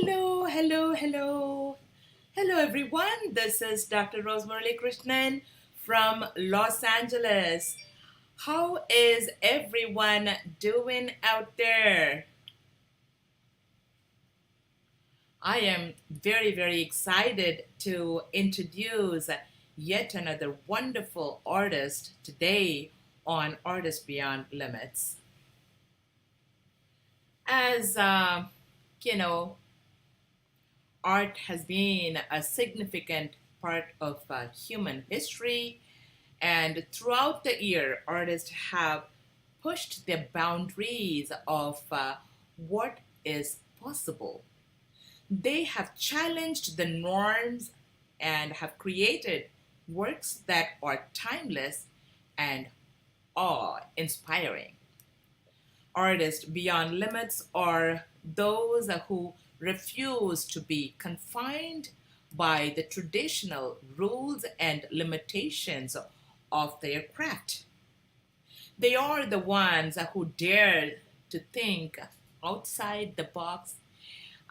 Hello, hello, hello. Hello, everyone. This is Dr. Muralikrishnan from Los Angeles. How is everyone doing out there? I am very, very excited to introduce yet another wonderful artist today on Artists Beyond Limits. As you know, art has been a significant part of human history, and throughout the year, artists have pushed the boundaries of what is possible. They have challenged the norms and have created works that are timeless and awe inspiring. Artists beyond limits are those who refuse to be confined by the traditional rules and limitations of their craft. They are the ones who dare to think outside the box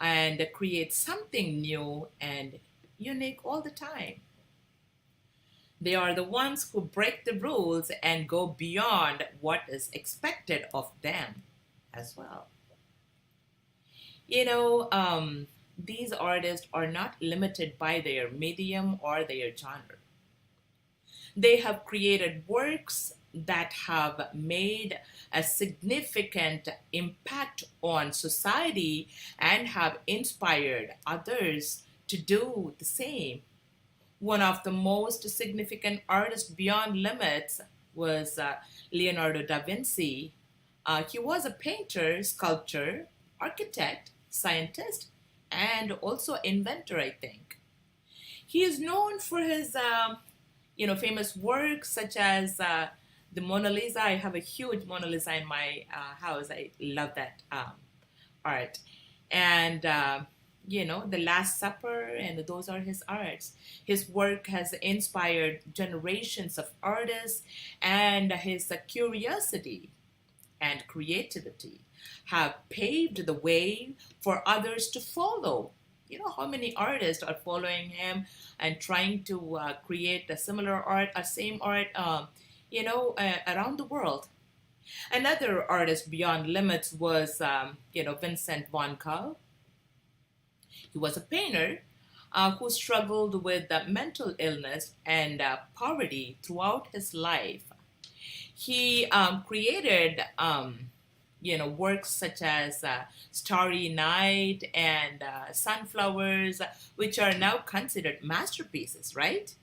and create something new and unique all the time. They are the ones who break the rules and go beyond what is expected of them as well. You know, these artists are not limited by their medium or their genre. They have created works that have made a significant impact on society and have inspired others to do the same. One of the most significant artists beyond limits was Leonardo da Vinci. He was a painter, sculptor, architect, scientist, and also inventor, I think. He is known for his, famous works such as the Mona Lisa. I have a huge Mona Lisa in my house. I love that art. And the Last Supper, and those are his arts. His work has inspired generations of artists, and his curiosity and creativity have paved the way for others to follow. You know how many artists are following him and trying to create a similar art, a same art, around the world. Another artist beyond limits was, Vincent van Gogh. He was a painter who struggled with mental illness and poverty throughout his life. He created, works such as Starry Night and Sunflowers, which are now considered masterpieces, right?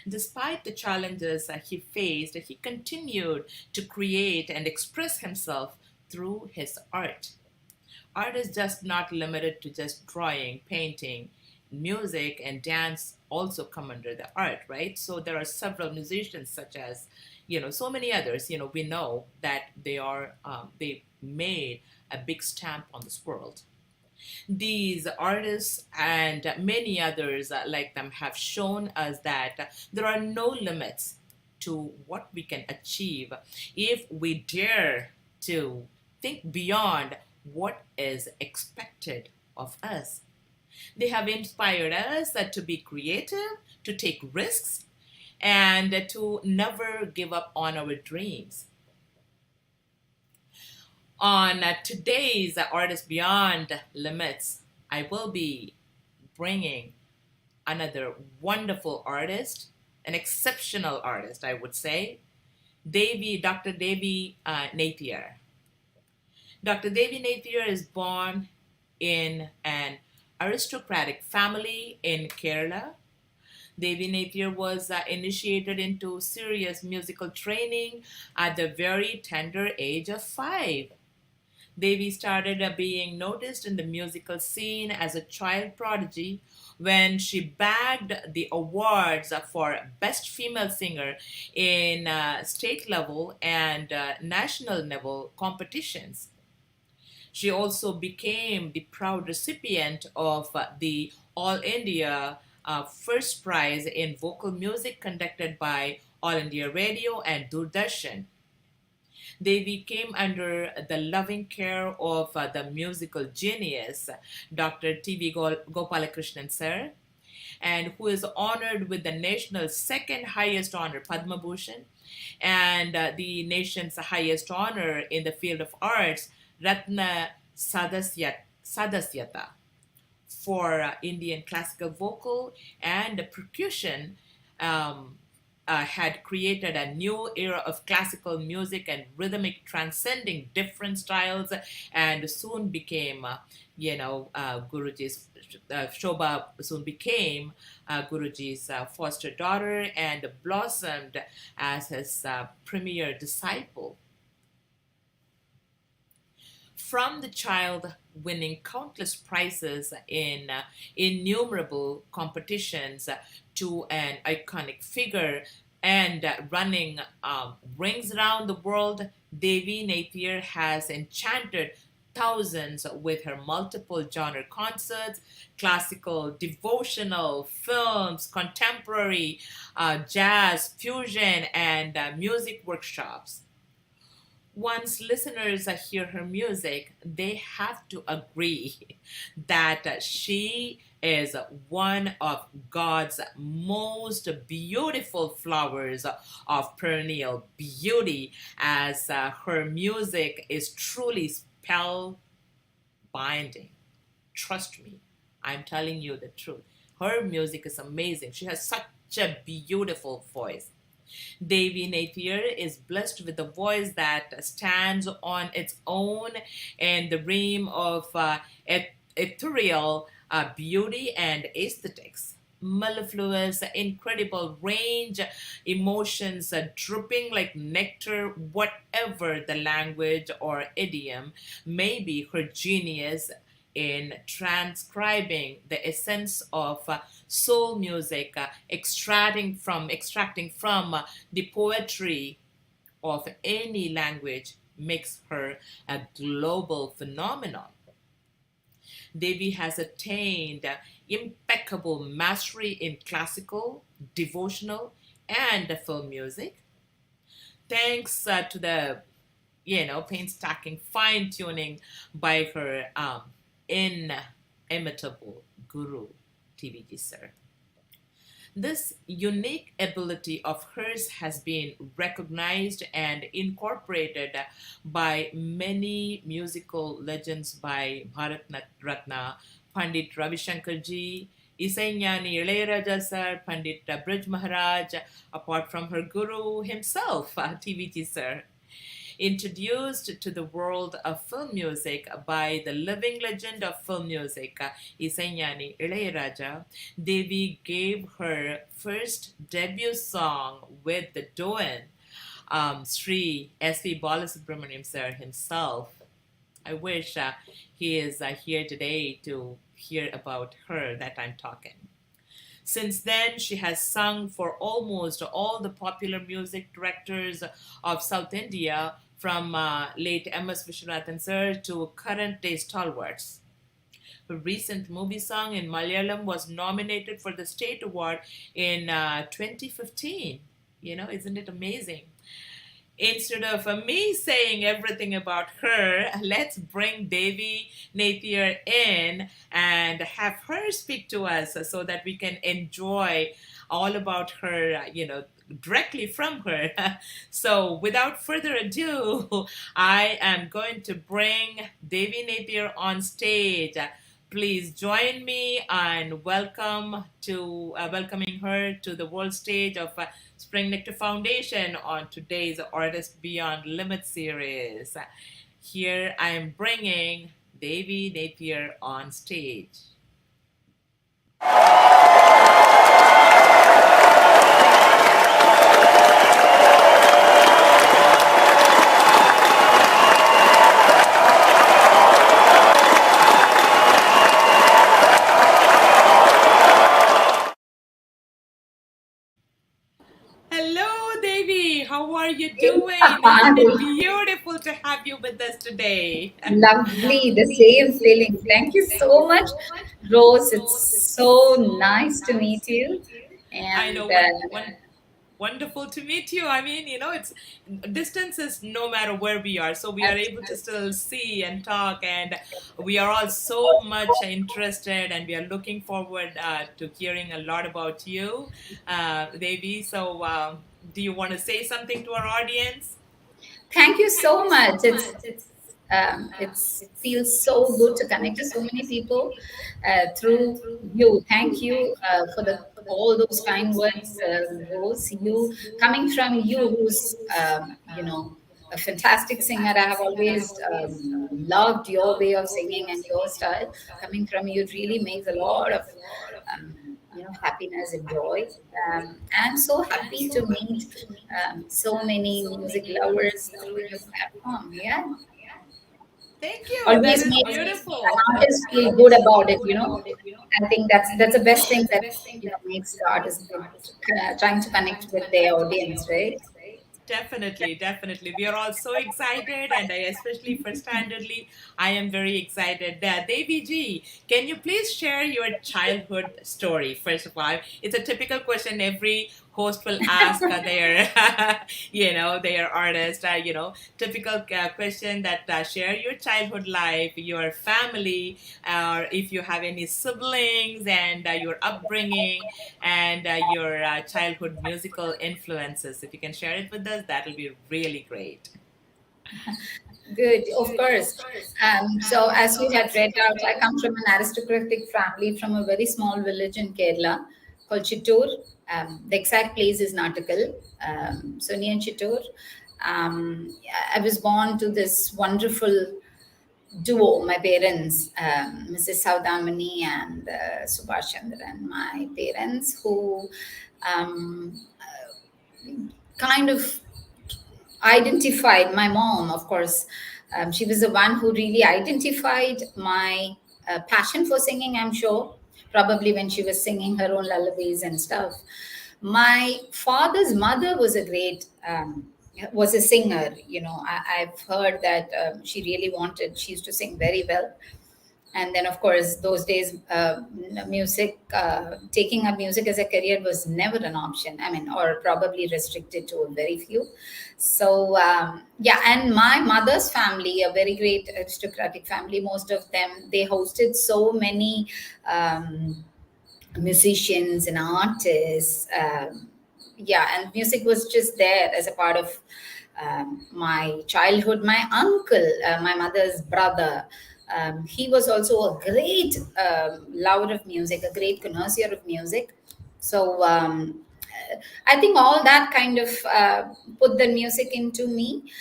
Despite the challenges he faced, he continued to create and express himself through his art. Art is just not limited to just drawing, painting, music, and dance also come under the art, right? So there are several musicians, such as, so many others. We know that they made a big stamp on this world. These artists and many others like them have shown us that there are no limits to what we can achieve if we dare to think beyond what is expected of us. They have inspired us to be creative, to take risks, and to never give up on our dreams. On today's Artist Beyond Limits, I will be bringing another wonderful artist, an exceptional artist, I would say, Dr. Devie Neithiyar. Dr. Devie Neithiyar is born in an aristocratic family in Kerala. Devie Neithiyar was initiated into serious musical training at the very tender age of 5. Devi started being noticed in the musical scene as a child prodigy when she bagged the awards for Best Female Singer in state level and national level competitions. She also became the proud recipient of the All India First Prize in Vocal Music conducted by All India Radio and Doordarshan. Devi came under the loving care of the musical genius, Dr. T.V. Gopalakrishnan sir, and who is honored with the nation's second highest honor, Padma Bhushan, and the nation's highest honor in the field of arts, Ratna Sadasyata, for Indian classical vocal and percussion. Um, had created a new era of classical music and rhythmic transcending different styles, and soon became Guruji's Shobha soon became Guruji's foster daughter and blossomed as his premier disciple. From the child winning countless prizes in innumerable competitions to an iconic figure and running rings around the world, Devie Neithiyar has enchanted thousands with her multiple genre concerts, classical, devotional, films, contemporary, jazz, fusion, and music workshops. Once listeners hear her music, they have to agree that she is one of God's most beautiful flowers of perennial beauty, as her music is truly spell binding. Trust me, I'm telling you the truth. Her music is amazing. She has such a beautiful voice. Devie Neithiyar is blessed with a voice that stands on its own in the realm of ethereal beauty and aesthetics. Mellifluous, incredible range, emotions dripping like nectar, whatever the language or idiom may be, her genius in transcribing the essence of soul music, extracting from the poetry of any language makes her a global phenomenon. Devi has attained impeccable mastery in classical, devotional, and film music, thanks to the painstaking fine tuning by her inimitable guru, TVG sir. This unique ability of hers has been recognized and incorporated by many musical legends by Bharat Ratna, Pandit Ravi Shankar ji, Isaignani Ilayaraja sir, Pandit Brij Maharaj, apart from her guru himself, TVG sir. Introduced to the world of film music by the living legend of film music, Isaignani Ilayaraja, Devi gave her first debut song with the Doan, Sri S.V. Balasubramaniam sir himself. I wish he is here today to hear about her that I'm talking. Since then, she has sung for almost all the popular music directors of South India, from late M.S. Vishwanathan sir to current day stalwarts. Her recent movie song in Malayalam was nominated for the State Award in 2015. Isn't it amazing? Instead of me saying everything about her, let's bring Devie Neithiyar in and have her speak to us so that we can enjoy all about her, directly from her. So, without further ado, I am going to bring Devie Neithiyar on stage. Please join me and welcoming her to the world stage of Spring Nectar Foundation on today's Artist Beyond Limit series. Here I am bringing Devie Neithiyar on stage. Hello, Devi. How are you doing? Isn't it beautiful to have you with us today? Lovely, the same feeling. Thank you so much, Rose. It's so nice to meet you. I And know one. Wonderful to meet you. I mean, it's distance is no matter where we are, so we are able to still see and talk, and we are all so much interested, and we are looking forward to hearing a lot about you, Devi. So, do you want to say something to our audience? Thank you so much. It's feels so good to connect to so many people through you. Thank you for the all those kind words, Rose. You coming from you, who's a fantastic singer. I have always loved your way of singing and your style. Coming from you, it really makes a lot of happiness and joy. I'm so happy to meet so many music lovers through your platform. Yeah, Thank you. That always is makes an beautiful. artist feel good about it. I think that's the best thing that makes the artist good, trying to connect with their audience, right? Definitely, definitely. We are all so excited, and I, especially first-handedly, I am very excited. Devi ji, can you please share your childhood story? First of all, it's a typical question every host will ask their, their artist. Typical question that share your childhood life, your family, or if you have any siblings, and your upbringing and your childhood musical influences. If you can share it with us, that'll be really great. Good, of course. So, as you had read out, I come from an aristocratic family from a very small village in Kerala called Chittoor. The exact place is Natakal, so near Chittoor. I was born to this wonderful duo, my parents, Mrs. Saudamani and Subhash Chandran, my parents, who um, kind of identified my mom, of course. She was the one who really identified my passion for singing, I'm sure, probably when she was singing her own lullabies and stuff. My father's mother was a great was a singer. I've heard that she really wanted, she used to sing very well. And then of course those days music taking up music as a career was never an option, I mean, or probably restricted to a very few. So yeah, and my mother's family, a very great aristocratic family, most of them, they hosted so many musicians and artists. Yeah, and music was just there as a part of my childhood. My uncle, my mother's brother, he was also a great lover of music, a great connoisseur of music. So I think all that kind of put the music into me.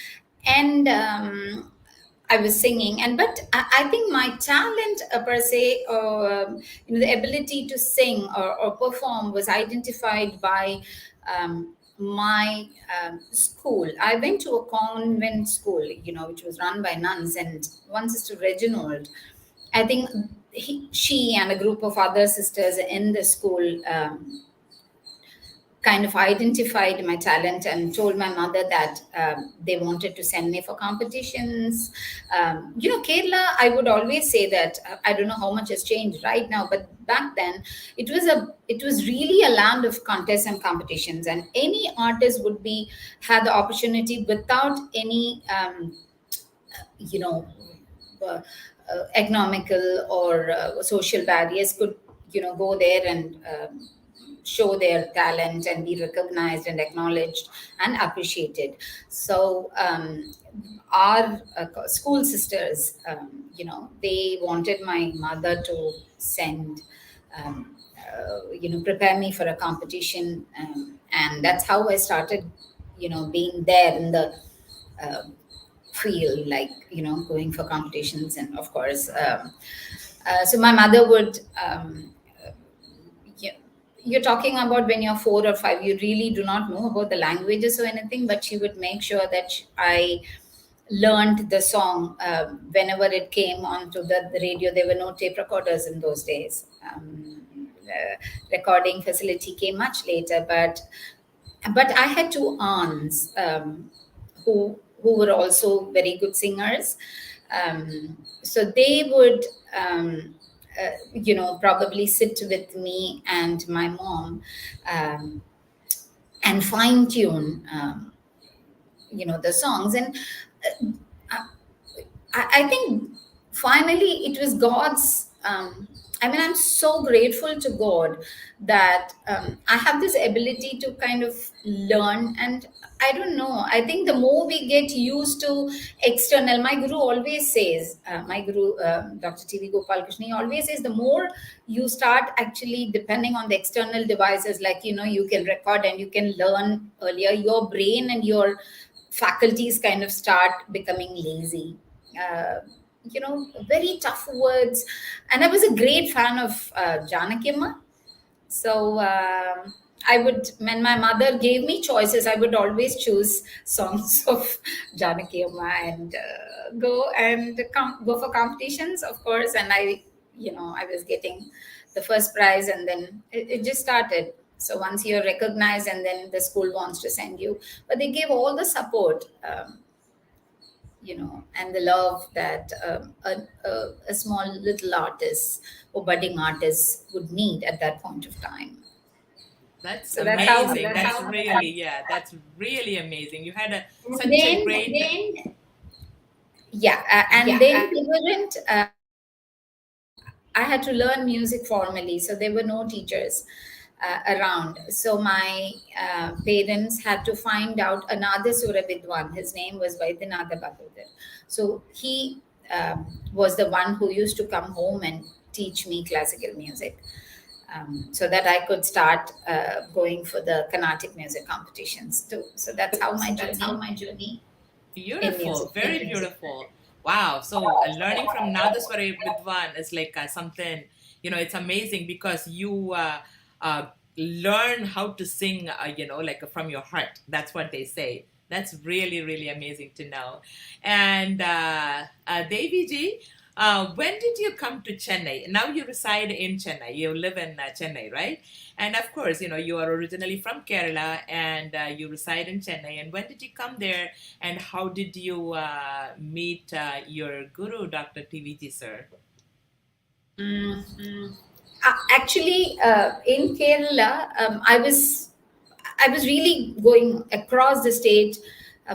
And I was singing, and but I think my talent per se, or the ability to sing or perform, was identified by my school. I went to a convent school, which was run by nuns, and one sister Reginald. I think she and a group of other sisters in the school kind of identified my talent and told my mother that they wanted to send me for competitions. Kerala, I would always say that I don't know how much has changed right now, but back then it was really a land of contests and competitions, and any artist would be had the opportunity without any you know economical or social barriers, could go there and show their talent and be recognized and acknowledged and appreciated. So our school sisters, they wanted my mother to send prepare me for a competition, and that's how I started being there in the uh, field, like going for competitions. And of course so my mother would yeah, you're talking about when you're 4 or 5, you really do not know about the languages or anything, but she would make sure that I learned the song whenever it came onto the radio. There were no tape recorders in those days. Recording facility came much later, but I had two aunts who were also very good singers. So they would probably sit with me and my mom, um, and fine tune, the songs. And uh, I think finally it was God's. I mean, I'm so grateful to God that I have this ability to kind of learn. And I don't know, I think the more we get used to external, my guru always says, my guru, Dr. TV Gopalakrishnan, he always says, the more you start actually depending on the external devices, like, you can record and you can learn earlier, your brain and your faculties kind of start becoming lazy. Very tough words. And I was a great fan of Janaki Amma. So I would, when my mother gave me choices, I would always choose songs of Janaki Amma and go for competitions, of course. And I was getting the first prize, and then it just started. So once you're recognized, and then the school wants to send you, but they gave all the support. And the love that a small little artist or budding artist would need at that point of time. That's So that's how. amazing. That's really, yeah, that's really amazing. You had such a great. Then yeah, and then they weren't. I had to learn music formally, so there were no teachers around. So my parents had to find out another Sura Vidwan. His name was Vaidyanatha Bhagavatar. So he was the one who used to come home and teach me classical music, so that I could start going for the Carnatic music competitions too. So that's how my journey in Beautiful, music very begins. beautiful. Wow. So learning from Nadaswara Vidwan is like something, it's amazing because you uh, learn how to sing, like from your heart. That's what they say. That's really, really amazing to know. And Devi ji, when did you come to Chennai? Now you reside in Chennai. You live in Chennai, right? And of course, you are originally from Kerala and you reside in Chennai. And when did you come there? And how did you meet your guru, Dr. TVG, sir? Actually, in Kerala, I was really going across the state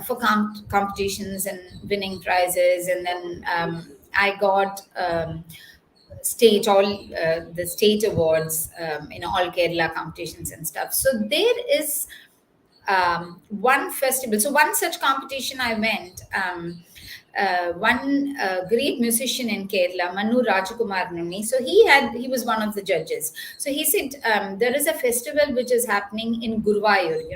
for competitions and winning prizes, and then I got state all the state awards in all Kerala competitions and stuff. So there is one festival. So one such competition I went. One great musician in Kerala, Manu Rajakumar Nunni. So he was one of the judges. So he said there is a festival which is happening in Guruvayur.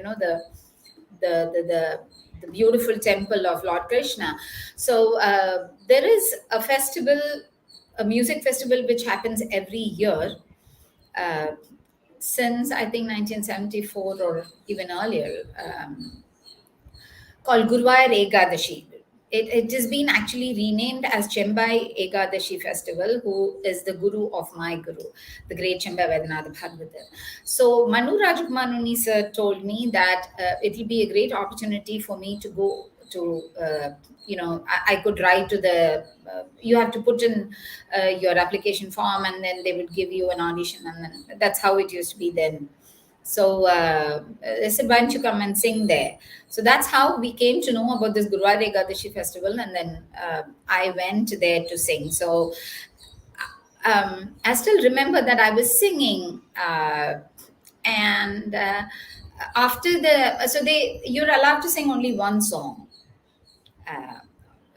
The beautiful temple of Lord Krishna. So there is a festival, a music festival which happens every year. Uh, since I think 1974 or even earlier, called Guruvayur Ekadashi. It has been actually renamed as Chembai Ekadashi Festival, who is the guru of my guru, the great Chembai Vaidyanatha Bhagavatar. So Manu Rajakumar Nunni sir told me that it will be a great opportunity for me to go to, I could write to the, you have to put in your application form, and then they would give you an audition, and then that's how it used to be then. So they said, why don't you come and sing there? So that's how we came to know about this Guruvayur Ekadashi festival, and then I went there to sing. So I still remember that I was singing, and after you're allowed to sing only one song. Uh,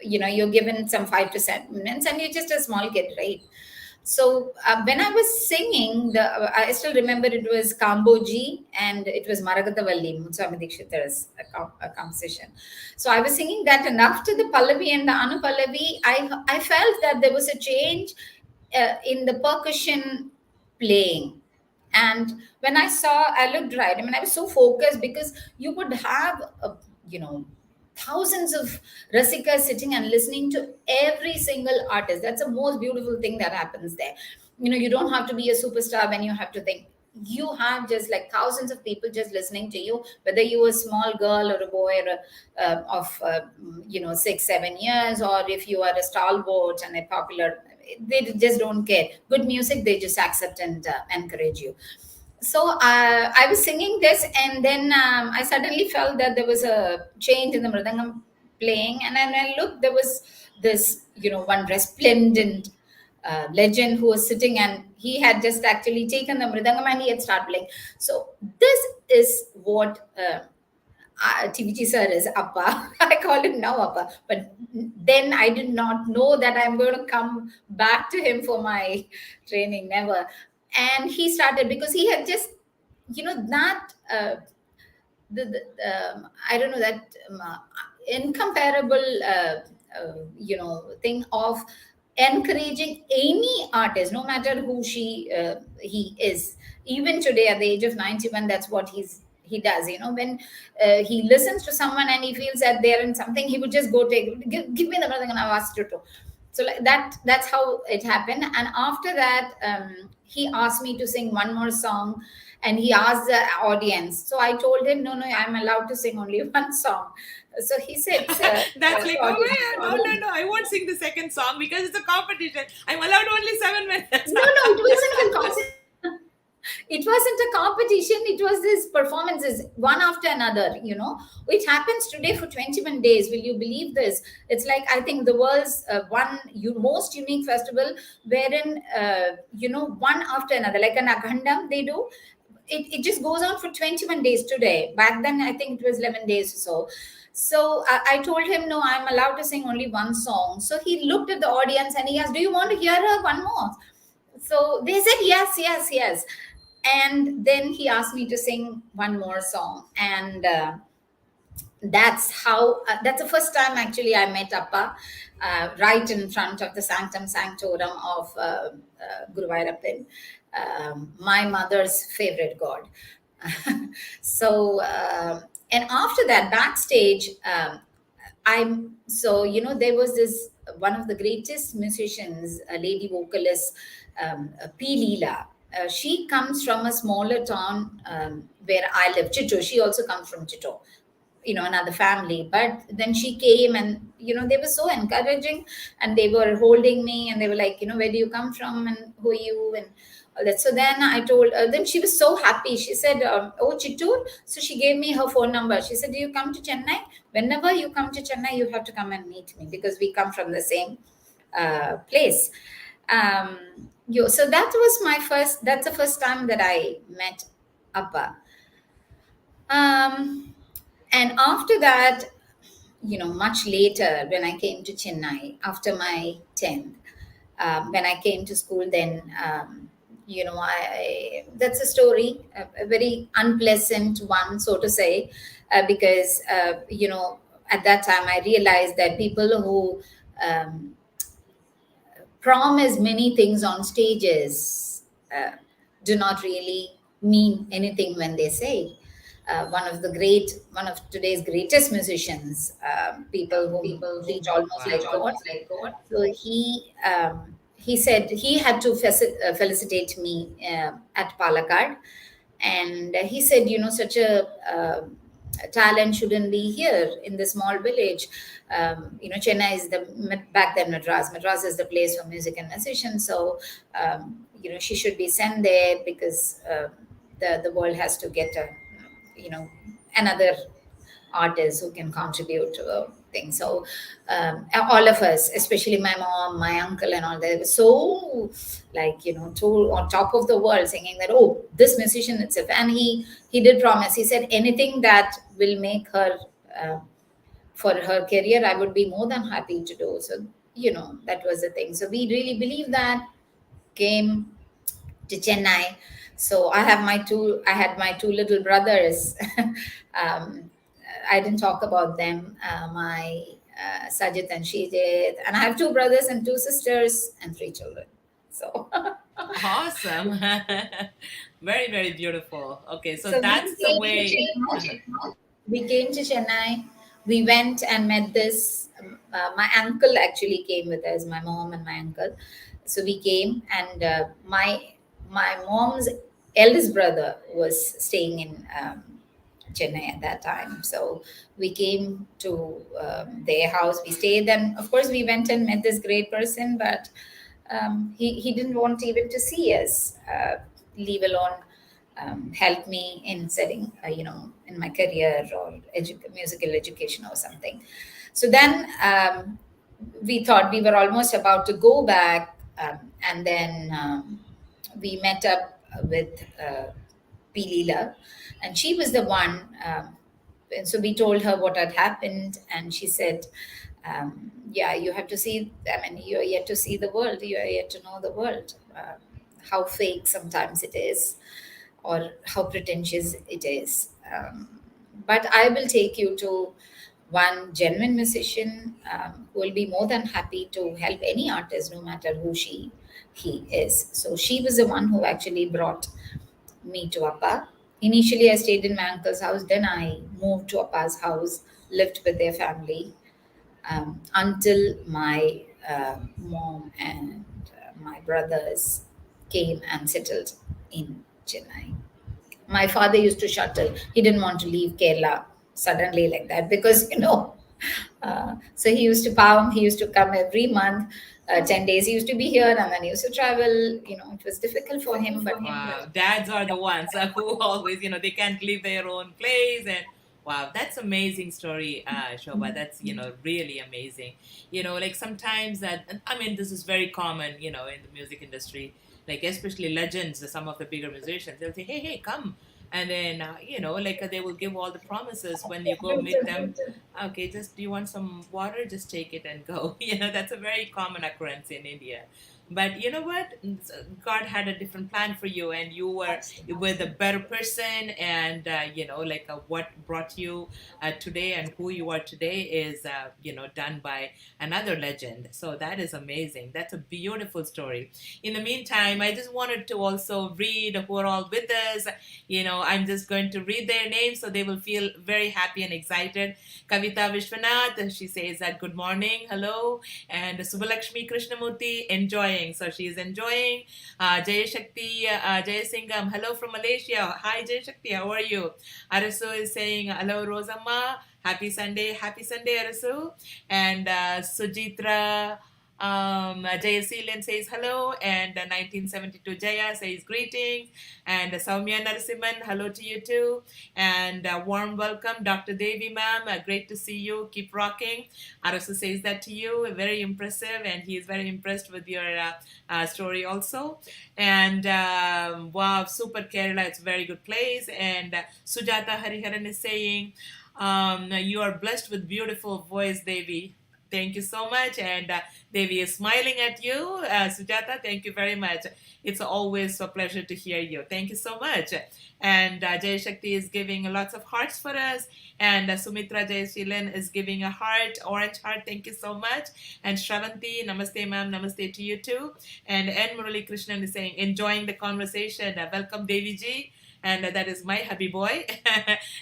you're given some 5 to 7 minutes, and you're just a small kid, right? So when I was singing, I still remember it was Kamboji and it was Maragatavalli, Mutswami Dikshithar's a composition. So I was singing that, and after the Pallavi and the Anupallavi, I felt that there was a change in the percussion playing. And when I looked right. I mean, I was so focused because you would have, thousands of rasikas sitting and listening to every single artist. That's the most beautiful thing that happens there. You don't have to be a superstar when you have to think. You have just like thousands of people just listening to you, whether you're a small girl or a boy or of 6 7 years, or if you are a stalwart and a popular, they just don't care. Good music, they just accept and encourage you. So I was singing this, and then I suddenly felt that there was a change in the mridangam playing, and then I looked. There was this, one resplendent legend who was sitting, and he had just actually taken the mridangam and he had started playing. So this is what TVG sir is Appa. I call him now Appa, but then I did not know that I'm going to come back to him for my training. Never. And he started because he had just, that I don't know, that incomparable thing of encouraging any artist, no matter who he is. Even today, at the age of 91, that's what he does. When he listens to someone and he feels that they're in something, he would just go give me the brother and I've asked you to. So like that's how it happened. And after that, he asked me to sing one more song, and he asked the audience. So I told him, no, I'm allowed to sing only one song. So he said, That's like, oh my, no, audience. no, no, I won't sing the second song because it's a competition. I'm allowed only 7 minutes. No, it wasn't a it wasn't a competition. It was these performances, one after another. It happens today for 21 days. Will you believe this? It's like, I think, the world's most unique festival, wherein one after another, like an Akhandam they do. It just goes on for 21 days today. Back then, I think it was 11 days or so. So I told him, no, I'm allowed to sing only one song. So he looked at the audience and he asked, do you want to hear one more? So they said, yes, yes, yes. And then he asked me to sing one more song. And that's the first time actually I met Appa, right in front of the Sanctum Sanctorum of Guru Vairappan, my mother's favorite god. So and after that, backstage, there was this one of the greatest musicians, a lady vocalist, P. Leela. She comes from a smaller town where I live, Chitto. She also comes from Chitto, another family. But then she came, and they were so encouraging, and they were holding me, and they were like, where do you come from, and who are you, and all that. So then I told, then she was so happy. She said, oh, Chittur. So she gave me her phone number. She said, do you come to Chennai? Whenever you come to Chennai, you have to come and meet me, because we come from the same place. So that's the first time that I met Appa. And after that, much later, when I came to Chennai after my 10th, when I came to school, then, that's a story, a very unpleasant one, so to say, because, at that time I realized that people who promise many things on stages do not really mean anything when they say. One of today's greatest musicians, people who treat almost like Wow. God. So he said he had to felicitate me at Palakkad, and he said, such a talent shouldn't be here in the small village. Chennai is back then Madras is the place for music and musicians. So she should be sent there, because the world has to get you know another artists who can contribute to a thing. So all of us, especially my mom, my uncle, and all, they were so, like, to on top of the world, singing that, oh, this musician itself. And he did promise. He said, anything that will make her for her career, I would be more than happy to do. So that was the thing. So we really believe that. Came to Chennai. So I had my two little brothers. um, I didn't talk about them. My Sajid and Shijit, and I have two brothers and two sisters and three children. So, Awesome. Very, very beautiful. Okay, so so we that's the came to way. Uh-huh. Chennai. We came to Chennai. We went and met this. My uncle actually came with us. My mom and my uncle. So we came, and my mom's eldest brother was staying in Chennai at that time. So we came to their house. We stayed. Then, of course, we went and met this great person, but he didn't want even to see us, leave alone help me in setting, in my career or musical education or something. So then we thought we were almost about to go back, and then we met up with P. Leela, and she was the one. And so we told her what had happened, and she said, "Yeah, you have to see. I mean, you are yet to see the world. You are yet to know the world. How fake sometimes it is, or how pretentious it is. But I will take you to one genuine musician who will be more than happy to help any artist, no matter who he is." So she was the one who actually brought me to Appa. Initially, I stayed in my uncle's house. Then I moved to Appa's house, lived with their family until my mom and my brothers came and settled in Chennai. My father used to shuttle. He didn't want to leave Kerala suddenly like that because, so he used to come. He used to come every month. 10 days he used to be here, and then he used to travel. It was difficult for him, but Wow, dads are the ones who always, they can't leave their own place. And wow, that's amazing story, Shobha. That's, really amazing. Like sometimes that, I mean, this is very common, in the music industry, like especially legends, some of the bigger musicians, they'll say, hey, hey, come. And then, like they will give all the promises when you go meet them. Okay, just do you want some water? Just take it and go. That's a very common occurrence in India. But you know what? God had a different plan for you, and you were the better person. And like what brought you today and who you are today is done by another legend. So that is amazing. That's a beautiful story. In the meantime, I just wanted to also read who are all with us. I'm just going to read their names so they will feel very happy and excited. Kavita Vishwanath, she says that good morning, hello, and Subhalakshmi Krishnamurti enjoying. So she is enjoying. Jayashakti Jayasingham, hello from Malaysia. Hi Jayashakti, how are you? Arasu is saying hello Rosamma. Happy Sunday, Arasu. And Sujitra Jayasilan says hello, and 1972 Jaya says greetings, and Soumya Narasimhan, hello to you too, and warm welcome, Dr. Devi ma'am, great to see you, keep rocking. Arasu says that to you, very impressive, and he is very impressed with your story also. And wow, super Kerala, it's a very good place. And Sujata Hariharan is saying, you are blessed with beautiful voice, Devi. Thank you so much. And Devi is smiling at you. Sujata, thank you very much. It's always a pleasure to hear you. Thank you so much. And Jay Shakti is giving lots of hearts for us. And Sumitra Jayashilan is giving a heart, orange heart. Thank you so much. And Shravanti, namaste, ma'am. Namaste to you too. And N. Muralikrishnan is saying, enjoying the conversation. Welcome, Devi ji. And that is my hubby boy,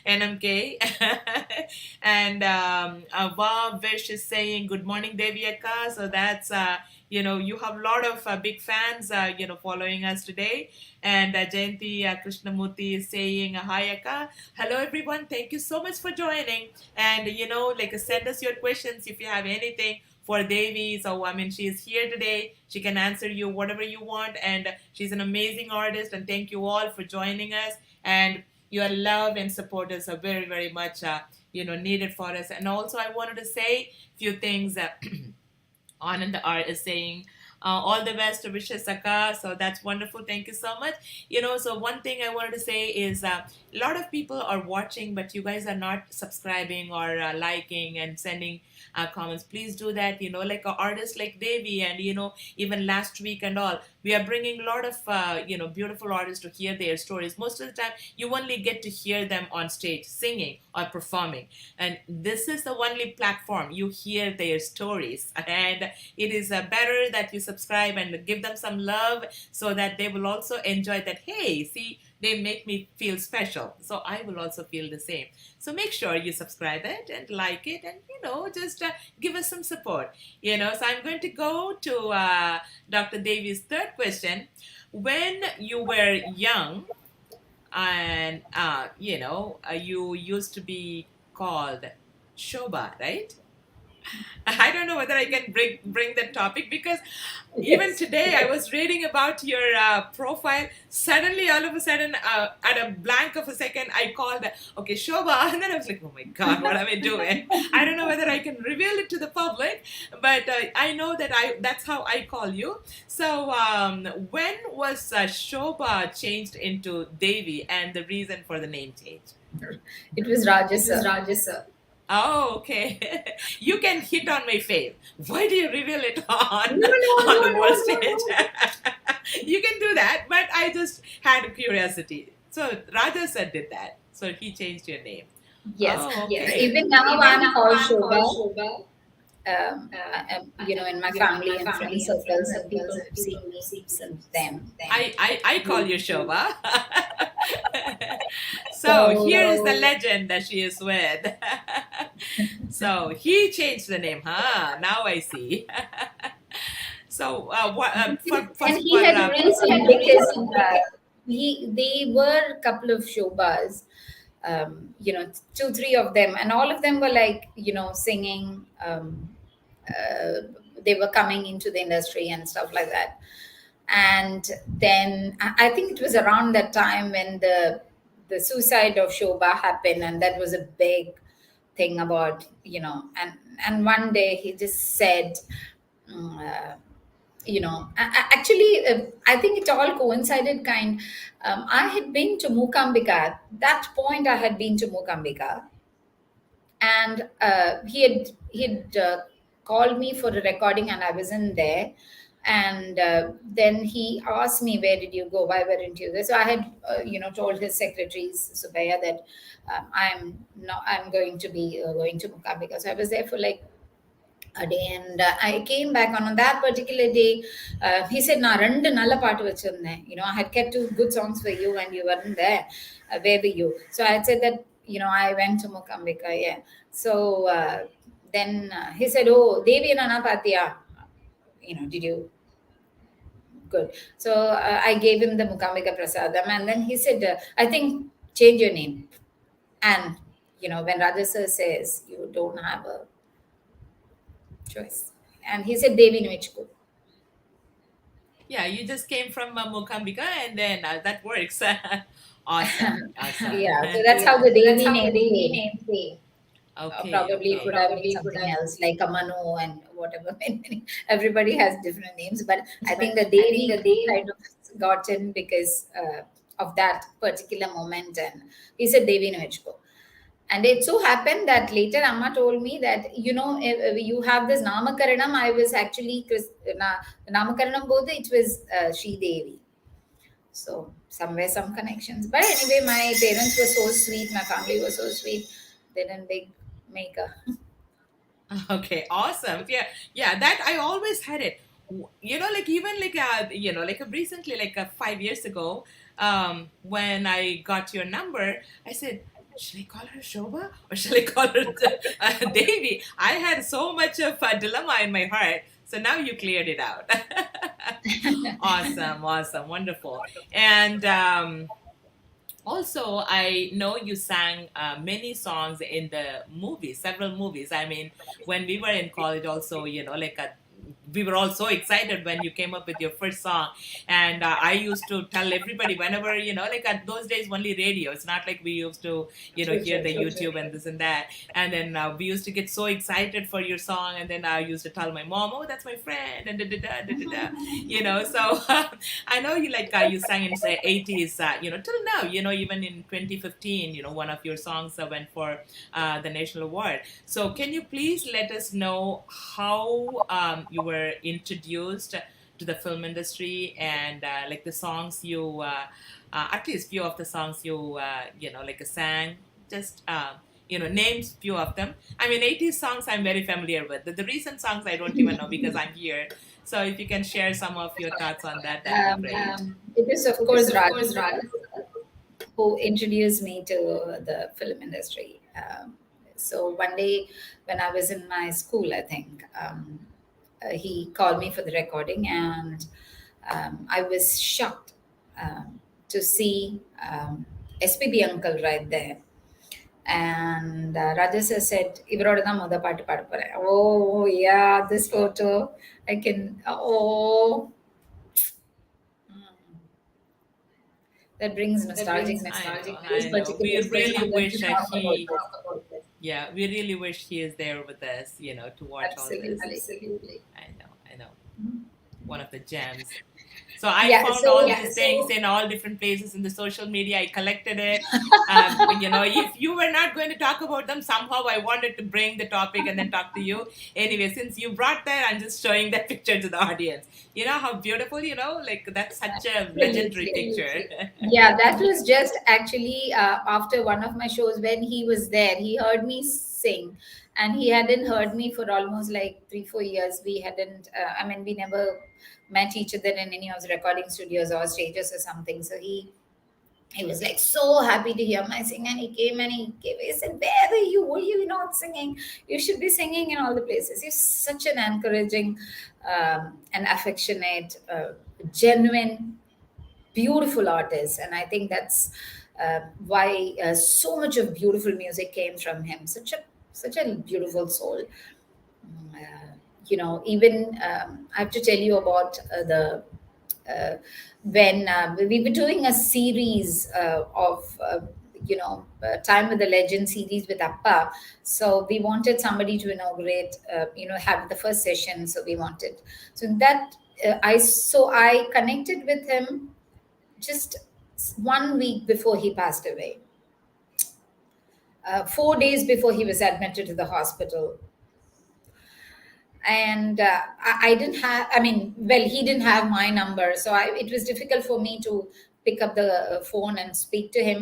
NMK. And Vav Vish is saying, good morning, Devi Akka. So that's, you have a lot of big fans, following us today. And Jayanti Krishnamurti is saying, hi, Akka. Hello, everyone. Thank you so much for joining. And, send us your questions if you have anything for Devi. So, I mean, she is here today. She can answer you whatever you want. And she's an amazing artist. And thank you all for joining us. And your love and support is very, very much, needed for us. And also, I wanted to say a few things. Anand R is saying, all the best to wishes, Saka. So that's wonderful. Thank you so much. So one thing I wanted to say is a lot of people are watching, but you guys are not subscribing or liking and sending comments. Please do that. Like artists like Devi, and even last week and all, we are bringing a lot of beautiful artists to hear their stories. Most of the time, you only get to hear them on stage singing or performing, and this is the only platform you hear their stories. And it is better that you subscribe and give them some love so that they will also enjoy that. Hey, see, they make me feel special, so I will also feel the same. So make sure you subscribe it and like it, and just give us some support. So I'm going to go to Dr. Devi's third question. When you were young, and you used to be called Shobha, right? I don't know whether I can bring that topic, because even Yes. today I was reading about your profile. Suddenly, all of a sudden, at a blank of a second, I called, okay, Shobha, and then I was like, oh my God, what am I doing? I don't know whether I can reveal it to the public, but I know that that's how I call you. So, when was Shobha changed into Devi, and the reason for the name change? It was Rajas, It was sir. Rajas. Oh, okay. You can hit on my face. Why do you reveal it on No, no, on no, the no, world no. stage? You can do that, but I just had curiosity. So Raja did that. So he changed your name. Yes. Oh, Yes. okay. Even now Even I'm now called I'm called Shobha. Shobha. In my In my family and friend family and friend circles, and circles, people and have people seen have me seen me since since then. then. I call you Shobha. So So here is the legend that she is with. So he changed the name, huh? Now I see. So what and he for had he reason had because reason because they were a couple of Shobhas, two, three of them, and all of them were like, singing. Uh, they were coming into the industry and stuff like that. And then I think it was around that time when the suicide of Shobha happened, and that was a big thing about, and one day he just said, mm, uh, actually, I think it all coincided kind. I had been to Mukambika. At that point, I had been to Mukambika, and he had called me for a recording, and I wasn't there. And then he asked me, where did you go, why weren't you there? So I had told his secretaries, Subaya, that I'm going to be going to Mukambika. So I was there for like a day, and I came back on that particular day. He said, "Na rendu nalla paatu vechirundhen. I had kept two good songs for you, and you weren't there. Where were you?" So I had said that I went to Mukambika. Yeah. So then he said, "Oh, Devi Nana Patiya. Did you good?" So I gave him the Mukambika Prasadam, and then he said, "I think change your name." And when Raja sir says you don't have a choice, and he said Devi Neithiyar. yeah, you just came from Mokambika, and then that works. Awesome, awesome. Yeah, so that's how Yeah, the so that's Devi how the name Devi came. name came. Okay, Probably it okay. would have been Probably it would something have. else like a Manu and whatever. Everybody has different names, but I think But the I think the Devi Devi. kind of got in because of that particular moment, and he said Devi Nevechko. And it so happened that later Amma told me that, if you have this Namakaranam. I was actually, Namakaranam both, it was Sri Devi. So somewhere some connections. But anyway, my parents were so sweet. My family was so sweet. They didn't make a. Okay, awesome. Yeah, yeah. That I always had it. Like even like recently, like 5 years ago, when I got your number, I said, should I call her Shobha or should I call her Devi? I had so much of a dilemma in my heart. So now you cleared it out. Awesome, awesome, wonderful. And also, I know you sang many songs in the movies, several movies. I mean, when we were in college, also, we were all so excited when you came up with your first song. And I used to tell everybody whenever, at those days, only radio. It's not like we used to, True, hear true, the true, true. YouTube and this and that. And then we used to get so excited for your song. And then I used to tell my mom, oh, that's my friend. And da da da da da da. So I know you you sang in say 80s, till now, even in 2015, one of your songs went for the national award. So can you please let us know how you were introduced to the film industry, and like the songs you, at least few of the songs you, sang, just names few of them. I mean, 80s songs I'm very familiar with. The recent songs I don't even know because I'm here. So if you can share some of your thoughts on that, that'd be great. It is, of It is, course, of Raj course, Raj. who introduced me to the film industry. So one day when I was in my school, I think, he called me for the recording, and I was shocked to see SPB uncle right there. And Rajesh has said, "இவரோட தான் முத பாட்டு பாட போறேன்." Oh yeah, this photo I can. Oh, that brings nostalgic memories. This I know. particular We session, really I'm going to wish talk about this. yeah, we really wish he is there with us, to watch all Absolutely, this. absolutely. I know. One of the gems. So I Yeah. found So all these things in all different places in the social media. I collected it. If you were not going to talk about them, somehow I wanted to bring the topic and then talk to you. Anyway, since you brought that, I'm just showing that picture to the audience. You know how beautiful, like that's such a legendary picture. Yeah, that was just actually after one of my shows when he was there. He heard me sing, and he hadn't heard me for almost like 3 4 years. We hadn't, I mean, we never met each other in any of the recording studios or stages or something. So he was like so happy to hear my sing, and he came and he said, "Where were you? Were you not singing? You should be singing in all the places." He's such an encouraging and affectionate, genuine, beautiful artist, and I think that's why so much of beautiful music came from him. Such a beautiful soul. Even I have to tell you about the when we were doing a series of Time with the Legend series with Appa. So we wanted somebody to inaugurate, have the first session. So we wanted, so that I connected with him just 1 week before he passed away. 4 days before he was admitted to the hospital. And I didn't have, I mean, well, he didn't have my number. So it was difficult for me to pick up the phone and speak to him.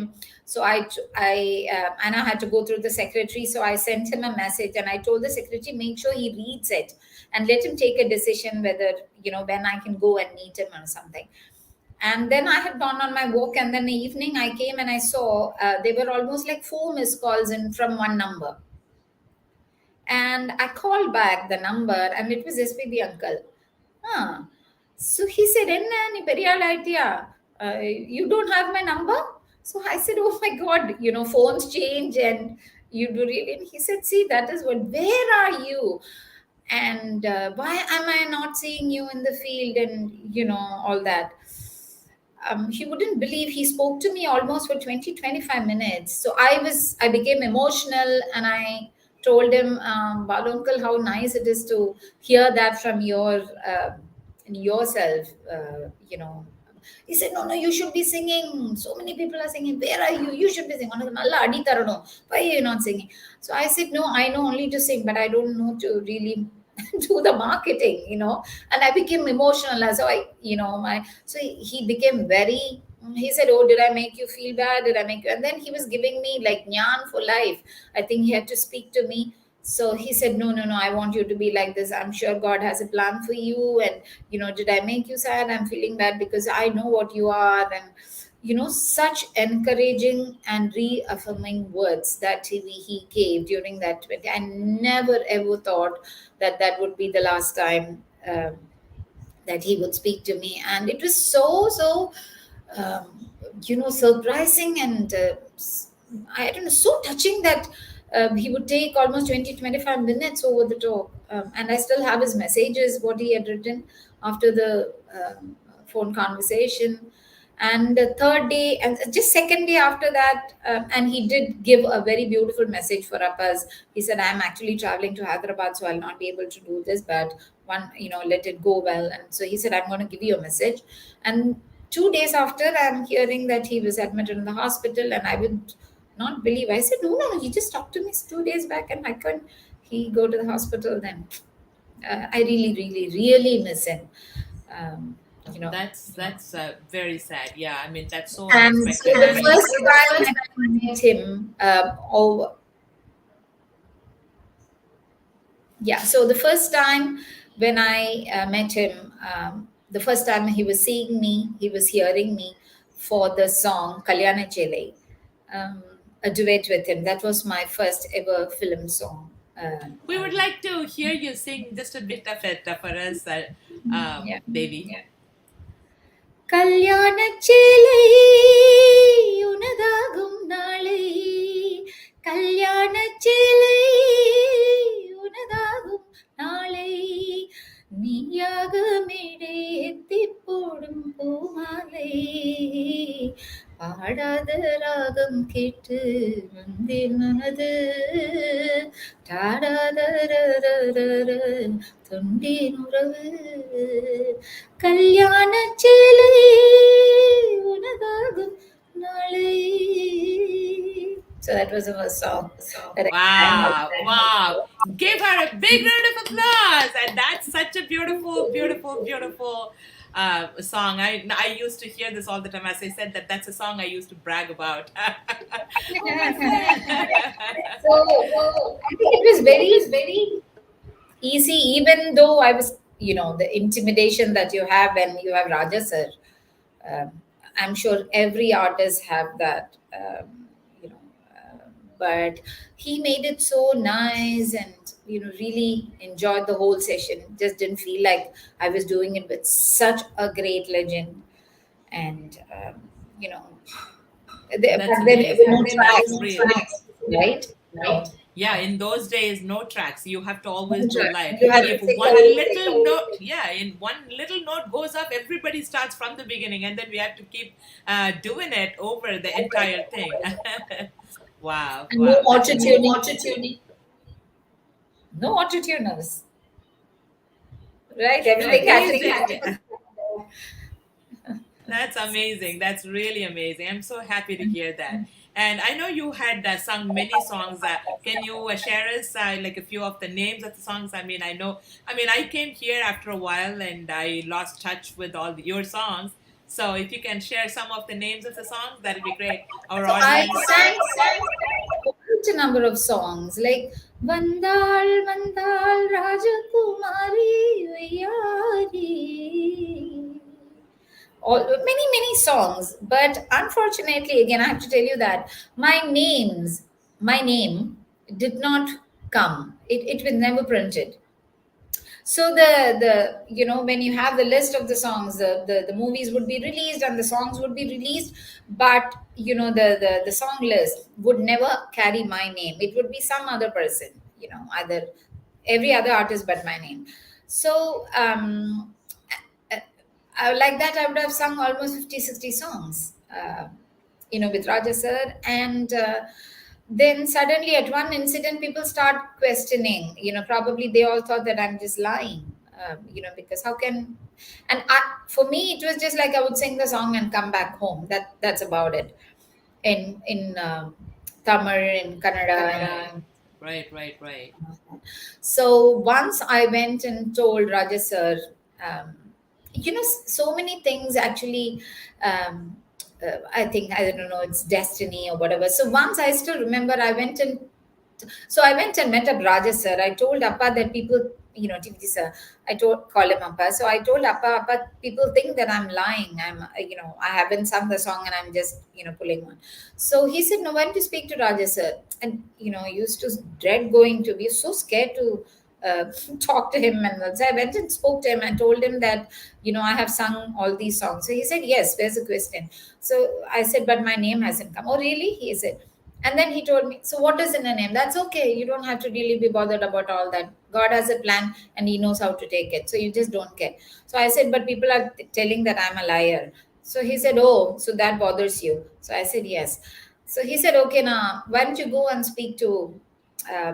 So and I had to go through the secretary. So I sent him a message and I told the secretary, make sure he reads it and let him take a decision whether, when I can go and meet him or something. And then I had gone on my walk, and then in the evening I came and I saw there were almost like 4 missed calls in from one number. And I called back the number, and it was SPB uncle. Huh. So he said, "Enna ni periya idea? You don't have my number?" So I said, "Oh my God, phones change, and you do really." And he said, "See, that is what. Where are you? And why am I not seeing you in the field?" And all that. He wouldn't believe, he spoke to me almost for 20 25 minutes. So I became emotional, and I told him, Balu uncle, how nice it is to hear that from yourself. He said, "No, no, you should be singing. So many people are singing. Where are you? You should be singing. "Unakku nalla adi tharanum. Why are you not singing?" So I said, "No, I know only to sing, but I don't know to really do the marketing, And I became emotional. So he became very, he said, "Oh, did I make you feel bad? Did I make you?" And then he was giving me like nyan for life. I think he had to speak to me. So he said, "No, no, no, I want you to be like this. I'm sure God has a plan for you. And, did I make you sad? I'm feeling bad because I know what you are." And, such encouraging and reaffirming words that he gave during that 20. I never ever thought that that would be the last time that he would speak to me. And it was so, surprising and I don't know, so touching that he would take almost 20 25 minutes over the talk. And I still have his messages, what he had written after the phone conversation. And the third day, and just second day after that, and he did give a very beautiful message for us. He said, "I'm actually traveling to Hyderabad, so I'll not be able to do this, but let it go well." And so he said, "I'm going to give you a message." And 2 days after, I'm hearing that he was admitted in the hospital, and I would not believe. I said, "No, no, no, he just talked to me 2 days back, and I couldn't he go to the hospital then?" I really, really, really miss him. Um, you know. That's very sad. Yeah, I mean that's so And so unexpected. I the mean, first time I met him, so the first time when I met him, the first time he was seeing me, he was hearing me for the song Kalyana Chele, a duet with him. That was my first ever film song. we would like to hear you sing just a bit of it for us, Yeah. Devi. கல்யாணச் சேலை உனதாகும் நாளை கல்யாணச் சேலை உனதாகும் நாளை, நீயாக மேடேத்திப் போடும் பூமாலை, பாடாத ராகம் கேட்டு வந்தேன் மனது, தாடாத ரரரர, தொண்டேன் உறவு, கல்யாணச் சேலை உனதாகும் நாளை. So that was the first song that I sang. Wow, wow. Give her a big round of applause. And that's such a beautiful, beautiful, beautiful song. I used to hear this all the time. As I said, that's a song I used to brag about. Oh my God. So I think it was very easy, even though I was, the intimidation that you have when you have Raja sir. Um, I'm sure every artist have that, you know, but he made it so nice, and really enjoyed the whole session. Just didn't feel like I was doing it with such a great legend, and you know, That's but then there were amazing. no That's tracks, really, right? No, yeah, in those days, no tracks. You have to always no go tracks. live. You had to If sing the one whole thing. little note, yeah, in one little note goes up, everybody starts from the beginning, and then we have to keep doing it over the entire thing. Wow, And no wow, that's auto amazing. tuning. No auto tuners, right? Everything had to Amazing. be. That's amazing. That's really amazing. I'm so happy to hear that. And I know you had sung many songs. Can you share us like a few of the names of the songs? I mean, I came here after a while and I lost touch with your songs. So if you can share some of the names of the songs, that'll be great. Our So I audience. sang quite a number of songs like Vandal Vandal Rajakumari Vayari. All many songs, but unfortunately, again, I have to tell you that my name did not come. It was never printed. So when you have the list of the songs, the movies would be released and the songs would be released, but the song list would never carry my name. It would be some other person, either every other artist but my name. So like that, I would have sung almost 50, 60 songs, with Raja sir. And then suddenly at one incident, people start questioning, probably they all thought that I'm just lying, because how can, for me, it was just like I would sing the song and come back home. That's about it. In Tamil, in Kannada, and Right, right, right. so once I went and told Raja sir, so many things actually. I think, I don't know, it's destiny or whatever. So once I still remember, I went and met up Raja sir. I told Appa that people, TVG sir, call him Appa. So I told Appa, people think that I'm lying. I haven't sung the song and I'm just, pulling one. So he said, no, when to speak to Raja sir. And, I used to dread going to be so scared to talk to him. And so I went and spoke to him and told him that, I have sung all these songs. So he said, yes, where's the question? So I said, but my name hasn't come. Oh, really? He said. And then he told me, so what is in a name? That's okay. You don't have to really be bothered about all that. God has a plan and he knows how to take it. So you just don't care. So I said, but people are telling that I'm a liar. So he said, oh, so that bothers you. So I said, yes. So he said, okay, now why don't you go and speak to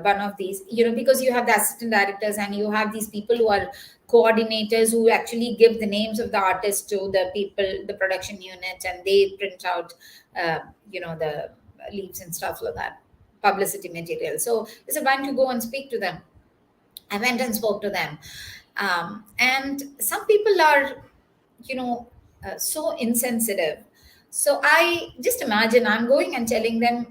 one of these, because you have the assistant directors and you have these people who are coordinators who actually give the names of the artists to the people, the production units, and they print out, the leaves and stuff like that, publicity material. So he said, why don't you go and speak to them? I went and spoke to them. And some people are, so insensitive. So I just imagine I'm going and telling them,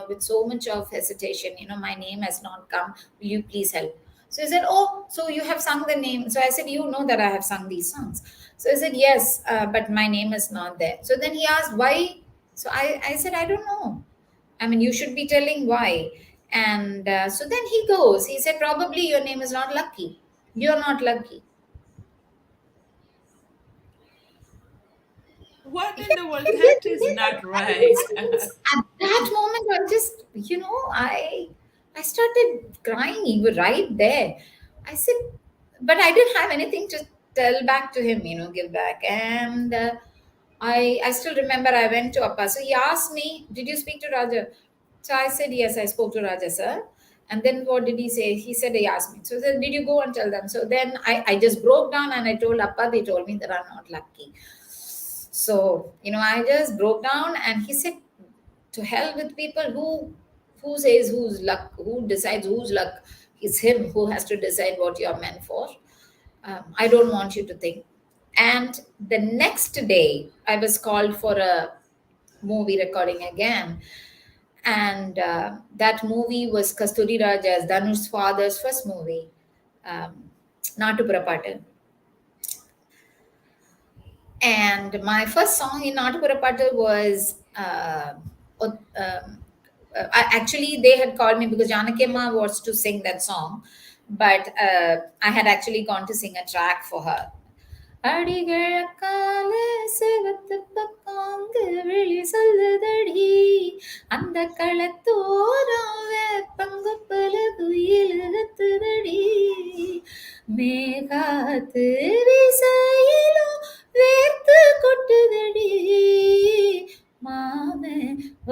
with so much of hesitation, my name has not come. Will you please help? So he said, oh, so you have sung the name. So I said, you know that I have sung these songs. So he said, yes, but my name is not there. So then he asked, why? So I said, I don't know. I mean, you should be telling why. And so then he goes, he said, probably your name is not lucky. You're not lucky. What in Yeah, the world? That is not right. at that moment, I just, I started crying. You were right there. I said, but I didn't have anything to tell back to him, give back. And I still remember I went to Appa. So he asked me, did you speak to Raja? So I said, yes, I spoke to Raja, sir. And then what did he say? He said, he asked me. So then, did you go and tell them? So then I just broke down and I told Appa, they told me that I'm not lucky. So, I just broke down and he said, to hell with people who says whose luck, who decides whose luck. It's him who has to decide what you're meant for. I don't want you to think. And the next day, I was called for a movie recording again. And that movie was Kasturi Raja's, Dhanush's father's first movie, Natu Purapattu. And my first song in Natu Purapattu was, actually, they had called me because Janakema was to sing that song. But I had actually gone to sing a track for her. அடிகிழக்கால சிவத்து பக்காங்கு விழி சொல்லுதடி அந்த களத்தோரம் வேப்பங்குப்பல குயில் இழுத்துதடி மேகாத்து விசையிலும் வேர்த்து கொட்டுதடி மாமே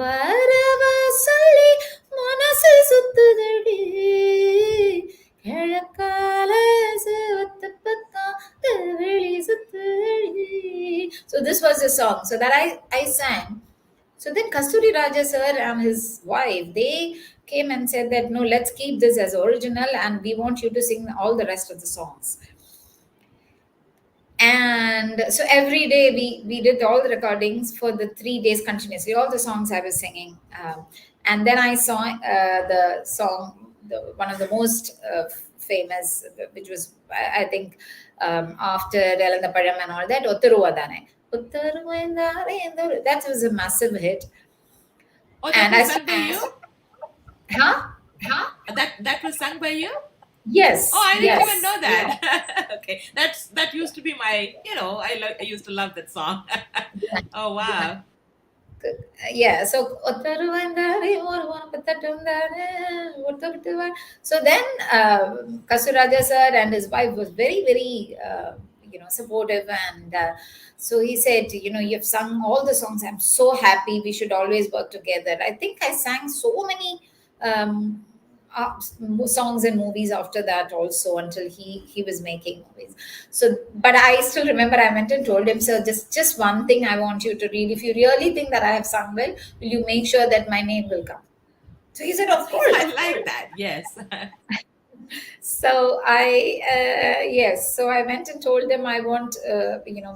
வரவ சொல்லி மனசு சுத்துதடி கிழக்கால சிவத்து பக்கம் வெளி சுத்துதடி. So this was a song so that I sang. So then Kasturi Raja sir and his wife, they came and said that no, let's keep this as original and we want you to sing all the rest of the songs. And so every day we did all the recordings for the 3 days continuously, all the songs I was singing. And then I saw the song, one of the most famous, which was I think after Elanda Padam and all that, Ottaruvadane. That was a massive hit. Oh, that And was sung by you? Huh? That was sung by you? Yes. Oh, I didn't yes. even know that. Okay, that used to be my, I used to love that song. Oh wow. Yeah, so so then Kasuraja sir and his wife was very very supportive, and so he said, you've sung all the songs, I'm so happy, we should always work together. I think I sang so many songs and movies after that also, until he was making movies. So but I still remember I went and told him, sir, just one thing I want you to read. If you really think that I have sung well, will you make sure that my name will come? So he said, of course. I like that. Yes. So I went and told them I want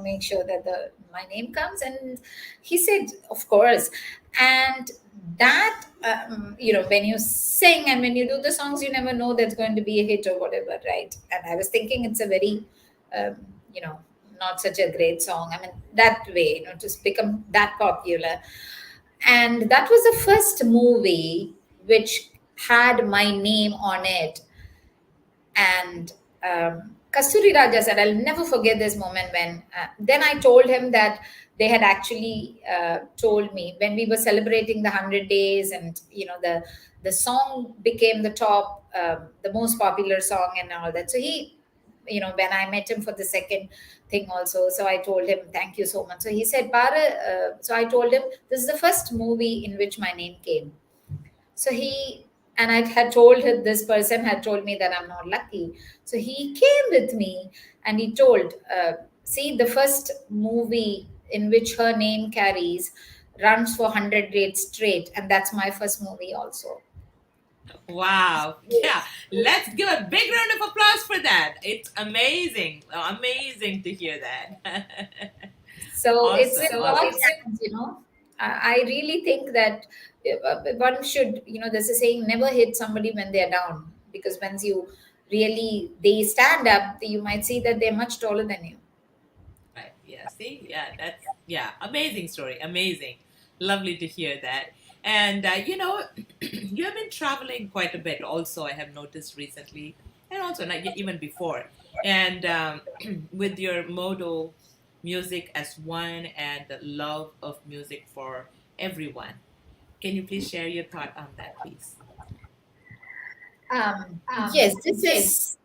make sure that my name comes, and he said, of course. And that when you sing and when you do the songs, you never know that's going to be a hit or whatever, right? And I was thinking it's a very um, you know not such a great song, I mean, that way, just become that popular. And that was the first movie which had my name on it. And Kasturi Raja said, I'll never forget this moment when then I told him that they had actually told me when we were celebrating the 100 days, and the song became the most popular song and all that. So he, when I met him for the second thing also, so I told him, thank you so much. So he said, so I told him, this is the first movie in which my name came. So he, and I had told him, this person had told me that I'm not lucky. So he came with me and he told, see, the first movie in which her name carries runs for 100 days straight. And that's my first movie also. Wow. Yeah. Let's give a big round of applause for that. It's amazing. Amazing to hear that. So Awesome, it's in all awesome. hands. I really think that one should, there's a saying, never hit somebody when they're down, because once they stand up, you might see that they're much taller than you. Right. Yeah. See? Yeah, amazing story. Amazing. Lovely to hear that. And, you have been traveling quite a bit also, I have noticed recently, and also not even before. And with your motto, music as one and the love of music for everyone. Can you please share your thought on that, please? Yes, this is.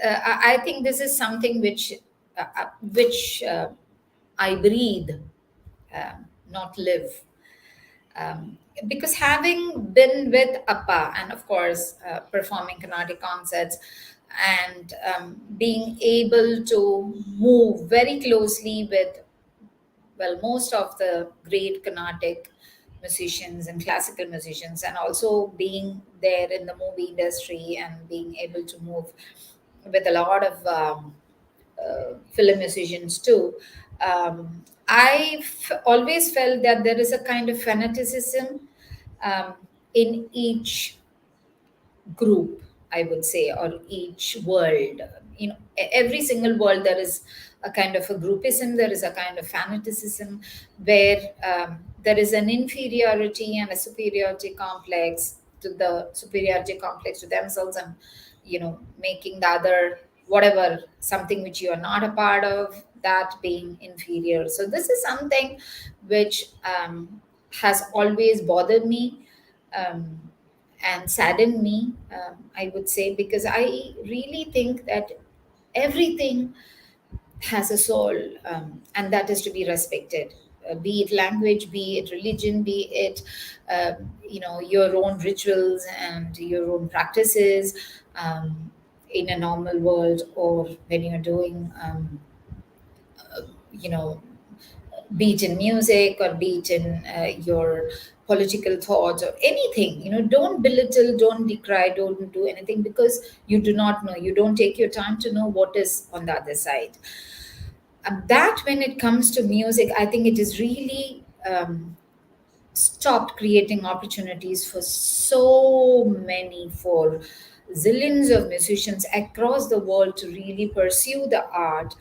I think this is something which I breathe, not live. Um, because having been with Appa and of course performing Carnatic concerts and being able to move very closely with, well, most of the great Carnatic musicians and classical musicians, and also being there in the movie industry and being able to move with a lot of film musicians too. I've always felt that there is a kind of fanaticism um, in each group, I would say, or each world. Every single world there is a kind of a groupism, there is a kind of fanaticism where there is an inferiority and a superiority complex to themselves, and making the other, whatever, something which you are not a part of, that being inferior. So this is something which has always bothered me, um, and saddened me, I would say, because I really think that everything has a soul, and that is to be respected. Be it language, be it religion, be it your own rituals and your own practices, in a normal world, or when you're doing, you know be it in music or be it in your political thoughts or anything. Don't belittle, don't decry, don't do anything, because you do not know, you don't take your time to know what is on the other side. That, when it comes to music, I think it is really stopped creating opportunities for so many, for zillions of musicians across the world to really pursue the art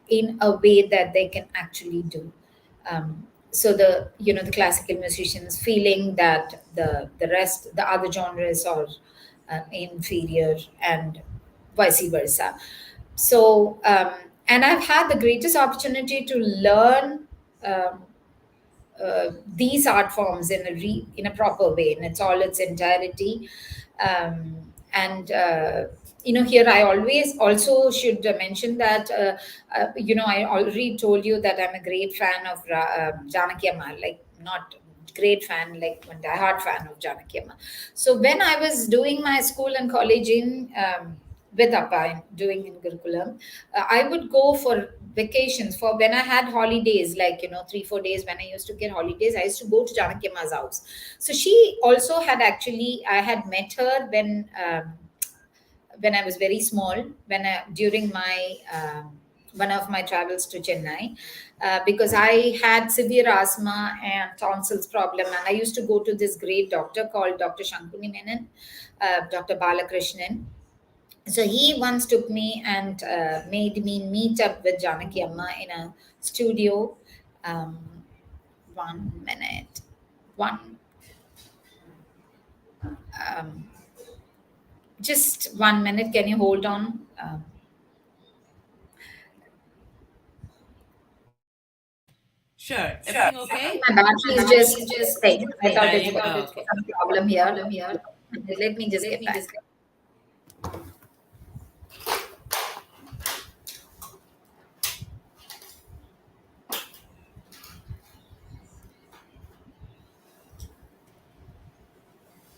in a way that they can actually do. So the classical musicians feeling that the other genres are inferior, and vice versa. So and I've had the greatest opportunity to learn these art forms in a proper way in its entirety. And Here I always also should mention that I already told you that I'm a great fan of Janaki Amma, like, not great fan, like a diehard fan of Janaki Amma. So when I was doing my school and college in with Appa, doing in Gurukulam, I would go for vacations, for when I had holidays, like 3 4 days. When I used to get holidays, I used to go to Janaki Amma's house. So she also had, actually, I had met her when I was very small, during my one of my travels to Chennai, because I had severe asthma and tonsils problem, and I used to go to this great doctor called Dr. Shankuni Menon, Dr. Balakrishnan. So he once took me and made me meet up with Janaki Amma in a studio. Um, 1 minute, one, um, just 1 minute. Can you hold on? Sure. Everything okay? My battery is just saying. I thought it Dying? was Oh, okay. some problem here. Let me just get back.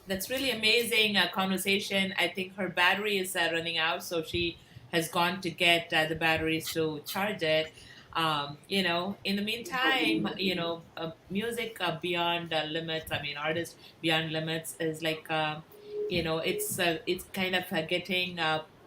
That's really amazing conversation. I think her battery is running out, so she has gone to get the batteries to charge it. In the meantime, music beyond limits. I mean, artists beyond limits is like, it's kind of getting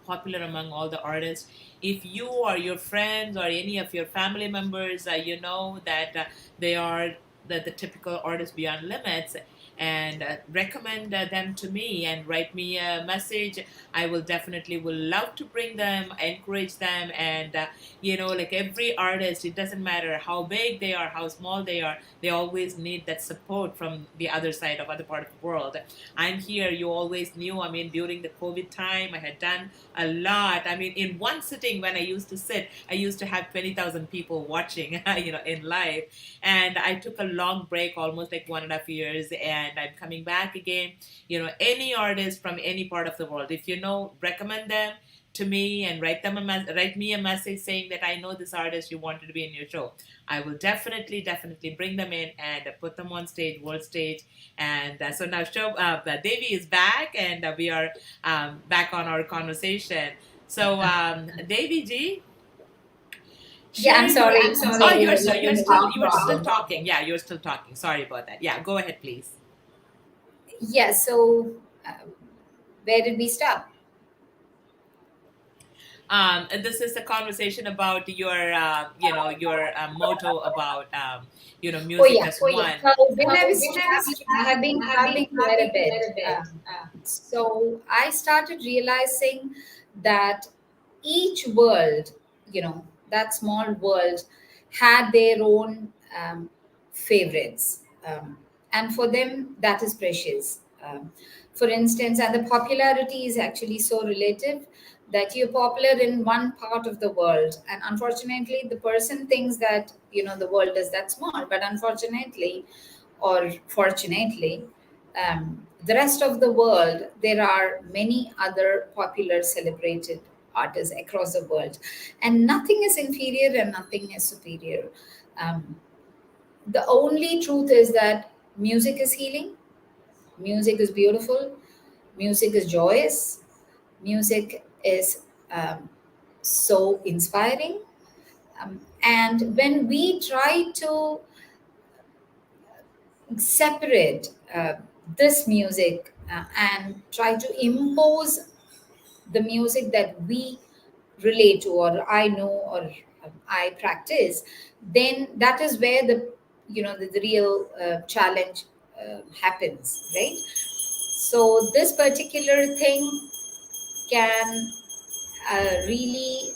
popular among all the artists. If you or your friends or any of your family members, that they are the typical artists beyond limits, and recommend them to me and write me a message. I will definitely will love to bring them, encourage them. And like every artist, it doesn't matter how big they are, how small they are, they always need that support from the other side of other part of the world. I'm here. You always knew, I mean, during the COVID time, I had done a lot. I mean, in one sitting, when I used to sit, I used to have 20,000 people watching in live. And I took a long break, almost like 1.5 years, and and I'm coming back again. Any artist from any part of the world, if you know, recommend them to me and write me a message saying that I know this artist, you wanted to be in your show. I will definitely bring them in and put them on stage, world stage. And so now Devi is back, and we are back on our conversation. So Devi ji, Yeah, share I'm your. sorry. I'm Oh, sorry. There's like a sound you were still problem. talking. Yeah, you're still talking. Sorry about that. Yeah, go ahead, please. Yeah. So, where did we stop? This is a conversation about your motto about Oh music yeah. as one. So when I was traveling, I have been traveling quite a bit. So I started realizing that each world, that small world, had their own favorites, and for them that is precious. For instance, and the popularity is actually so relative that you're popular in one part of the world, and unfortunately the person thinks that the world is that small, but unfortunately or fortunately, the rest of the world, there are many other popular celebrated artists across the world, and nothing is inferior and nothing is superior. um, the only truth is that music is healing, music is beautiful, music is joyous, music is so inspiring. And when we try to separate this music and try to impose the music that we relate to, or I know, or I practice, then that is where the real challenge happens, right? So this particular thing can really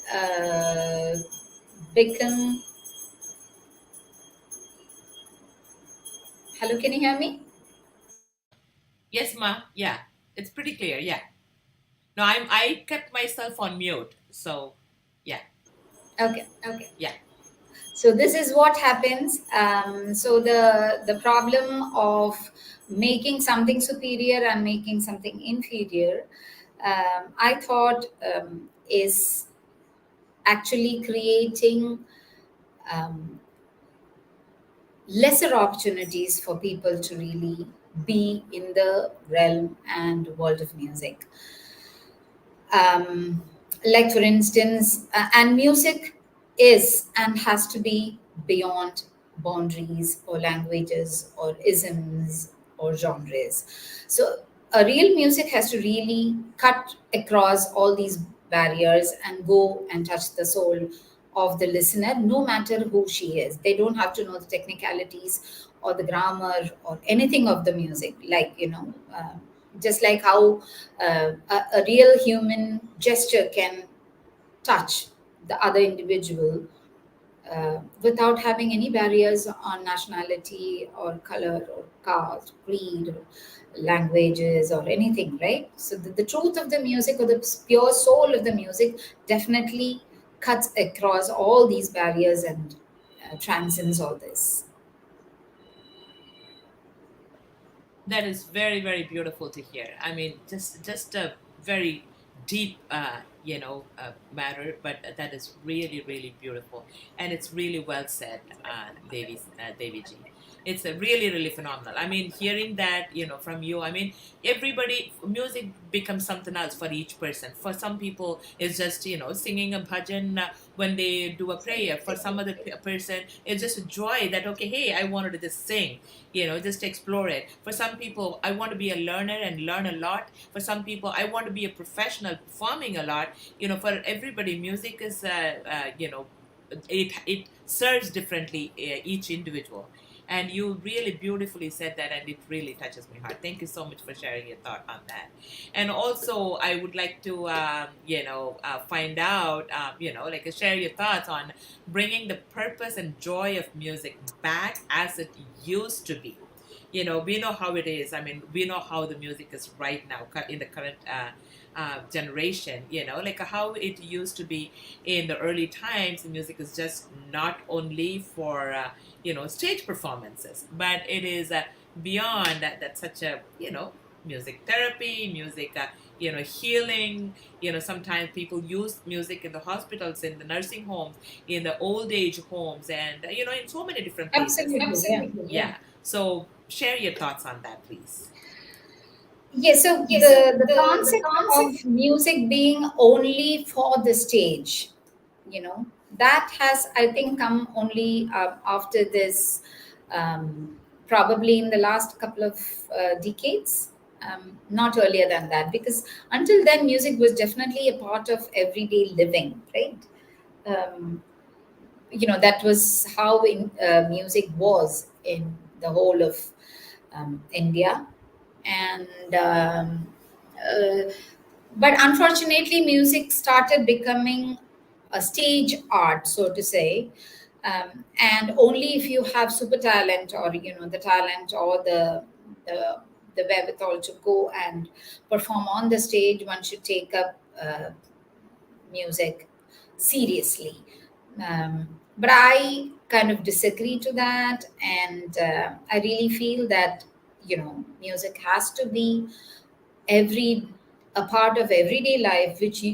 become. Hello, can you hear me? Yes, ma. Yeah, it's pretty clear. Yeah. No, I kept myself on mute. So, yeah, Okay. yeah. So this is what happens. So the problem of making something superior and making something inferior, I thought, is actually creating um, lesser opportunities for people to really be in the realm and world of music. um, like for instance, and music is and has to be beyond boundaries or languages or isms or genres. So a real music has to really cut across all these barriers and go and touch the soul of the listener, no matter who she is. They don't have to know the technicalities or the grammar or anything of the music, like just like how a real human gesture can touch the other individual without having any barriers on nationality or color or caste, creed, or languages or anything, right? So the truth of the music, or the pure soul of the music, definitely cuts across all these barriers and transcends all this. That is very, very beautiful to hear. I mean, just a very deep, matter, but that is really, really beautiful, and it's really well said, Devi ji. It's a really, really phenomenal. I mean, hearing that, from you. I mean, music becomes something else for each person. For some people, it's just singing a bhajan when they do a prayer. For some other person, it's just a joy that, okay, hey, I wanted to just sing, just explore it. For some people, I want to be a learner and learn a lot. For some people, I want to be a professional performing a lot. For everybody, music is it serves differently, each individual. And you really beautifully said that, and it really touches my heart. Thank you so much for sharing your thought on that. And also, I would like to find out, like, share your thoughts on bringing the purpose and joy of music back as it used to be. We know how it is. I mean, we know how the music is right now in the current generation, like how it used to be in the early times. The music is just not only for, stage performances, but it is beyond that, that's such a, music therapy, music, healing. Sometimes people use music in the hospitals, in the nursing homes, in the old age homes, and in so many different places. Absolutely, yeah. Yeah. So share your thoughts on that, please. Yes, so the concept of music being only for the stage, that has, I think, come only after this, probably in the last couple of decades, not earlier than that, because until then, music was definitely a part of everyday living, right? Um, that was how music was in the whole of India, and but unfortunately, music started becoming a stage art, so to say, and only if you have super talent, or the talent, or the the wherewithal to go and perform on the stage, one should take up music seriously. But I kind of disagree to that, and I really feel that music has to be every a part of everyday life, which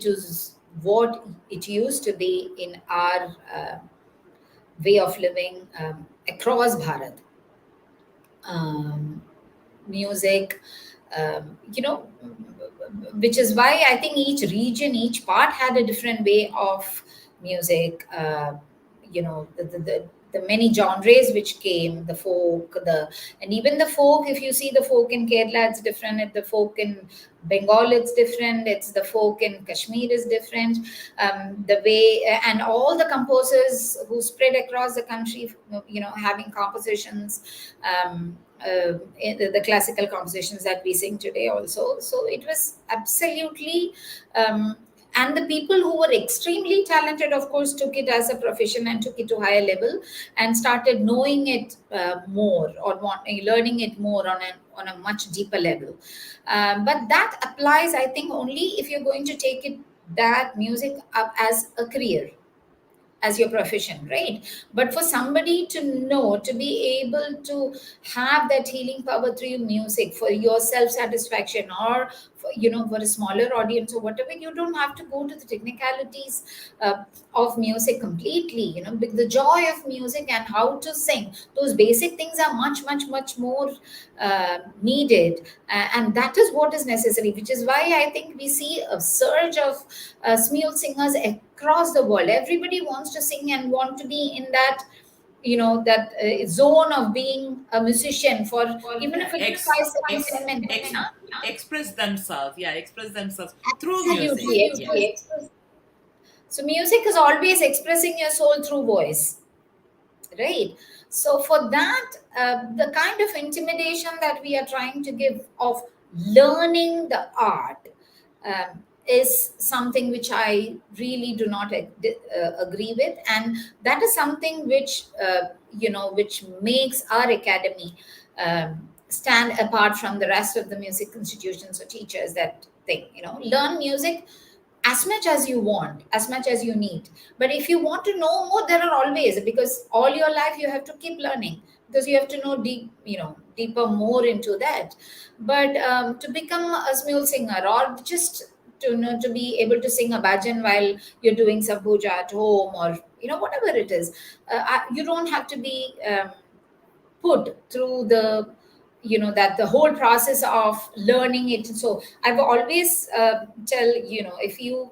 is what it used to be in our way of living across Bharat. Um, Music, which is why I think each region, each part had a different way of music. The many genres which came, the folk, and even the folk. If you see the folk in Kerala, it's different. If the folk in Bengal, it's different. It's the folk in Kashmir is different. The way and all the composers who spread across the country, having compositions. In the classical compositions that we sing today also, so it was absolutely, and the people who were extremely talented, of course, took it as a profession and took it to higher level and started knowing it more, or learning it more on a much deeper level. But that applies, I think, only if you're going to take it, that music up as a career, as your profession, right? But for somebody to know, to be able to have that healing power through music for your self satisfaction, or for a smaller audience or whatever, you don't have to go to the technicalities of music completely. The joy of music and how to sing, those basic things are much, much, much more needed, and that is what is necessary, which is why I think we see a surge of smule singers across the world. Everybody wants to sing and want to be in that zone of being a musician for even Yeah, if it is 5 seconds, 10 minutes. express themselves. Yeah, express themselves through music. Absolutely. Yeah. So music is always expressing your soul through voice, right? So for that, the kind of intimidation that we are trying to give of learning the art is something which I really do not agree with, and that is something which makes our academy stand apart from the rest of the music institutions or teachers that think, learn music as much as you want, as much as you need. But if you want to know more, there are always, because all your life you have to keep learning, because you have to know deeper more into that. But to become a smule singer, or just to be able to sing a bhajan while you're doing some puja at home, or whatever it is, you don't have to be put through that the whole process of learning it. So I've always tell, if you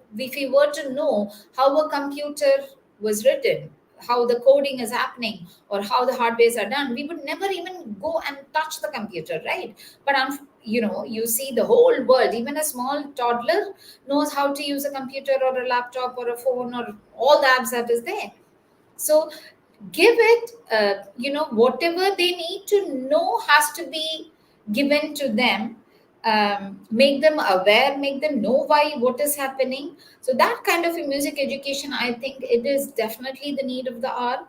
were to know how a computer was written, how the coding is happening, or how the hardwares are done, we would never even go and touch the computer, right? But you see the whole world, even a small toddler knows how to use a computer or a laptop or a phone or all the apps that is there. So give it, whatever they need to know has to be given to them. Make them aware, make them know why what is happening. So that kind of a music education, I think it is definitely the need of the hour.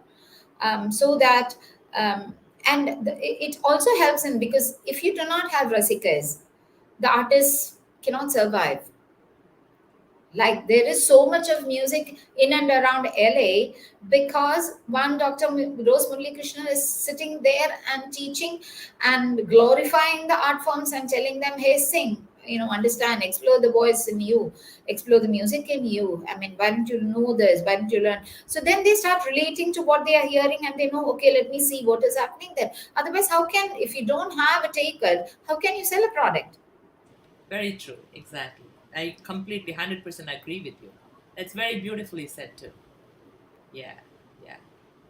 So that and it also helps in, because if you do not have rasikas, the artist cannot survive. Like there is so much of music in and around LA because one Rose Muralikrishnan is sitting there and teaching and glorifying the art forms and telling them, hey, sing, understand, explore the voice in you, explore the music in you. I mean, why don't you know this? Why don't you learn? So then they start relating to what they are hearing and they know, okay, let me see what is happening there. Otherwise, how can, if you don't have a taker, how can you sell a product? Very true. Exactly. I completely 100% agree with you. That's very beautifully said too. Yeah. Yeah.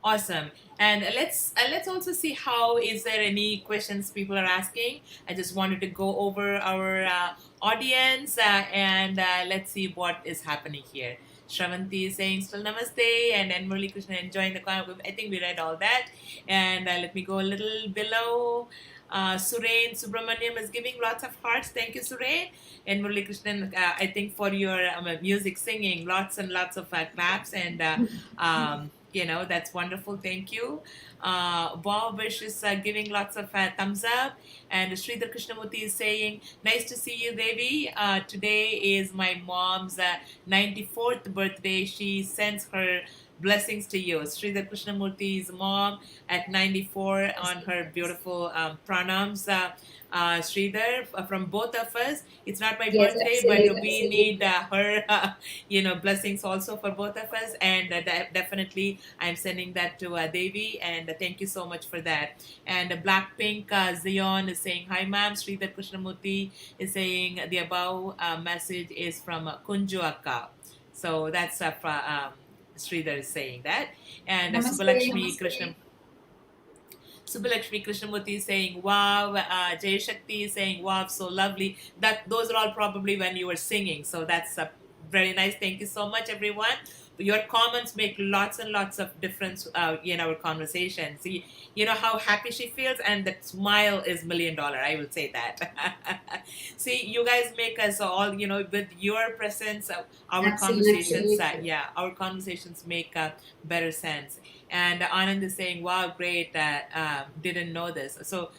Awesome. And let's also see how is there any questions people are asking. I just wanted to go over our audience and let's see what is happening here. Shravanti is saying still namaste and then Murali Krishna enjoying the I think we read all that. And let me go a little below. Surain Subramaniam is giving lots of hearts. Thank you, Surain. And Murali Krishnan, I think for your music singing, lots and lots of claps and that's wonderful. Thank you. Bob Wish is giving lots of thumbs up. And Sridhar Krishnamurti is saying, nice to see you, Devi. Today is my mom's 94th birthday. She sends her blessings to you. Sridhar Krishnamurti's mom at 94 on her beautiful pranams. Sridhar, from both of us. It's not my Yes, birthday, but we absolutely. need her, blessings also for both of us. And definitely, I'm sending that to Devi, and thank you so much for that. And Blackpink Zion is saying, hi, ma'am. Sridhar Krishnamurti is saying, the above message is from Kunju Akka. So that's Sridhar is saying that. And Namaste. Subalakshmi Krishna. Subbalakshmi Krishnamurti is saying, wow. Jay Shakti is saying, wow, so lovely. That those are all probably when you were singing. So that's very nice. Thank you so much, everyone. Your comments make lots and lots of difference in our conversation. See, you know how happy she feels, and that smile is $1,000,000. I will say that. See, you guys make us all, with your presence, our conversations, Absolutely. our conversations make better sense. And Anand is saying, "Wow, great! Didn't know this." So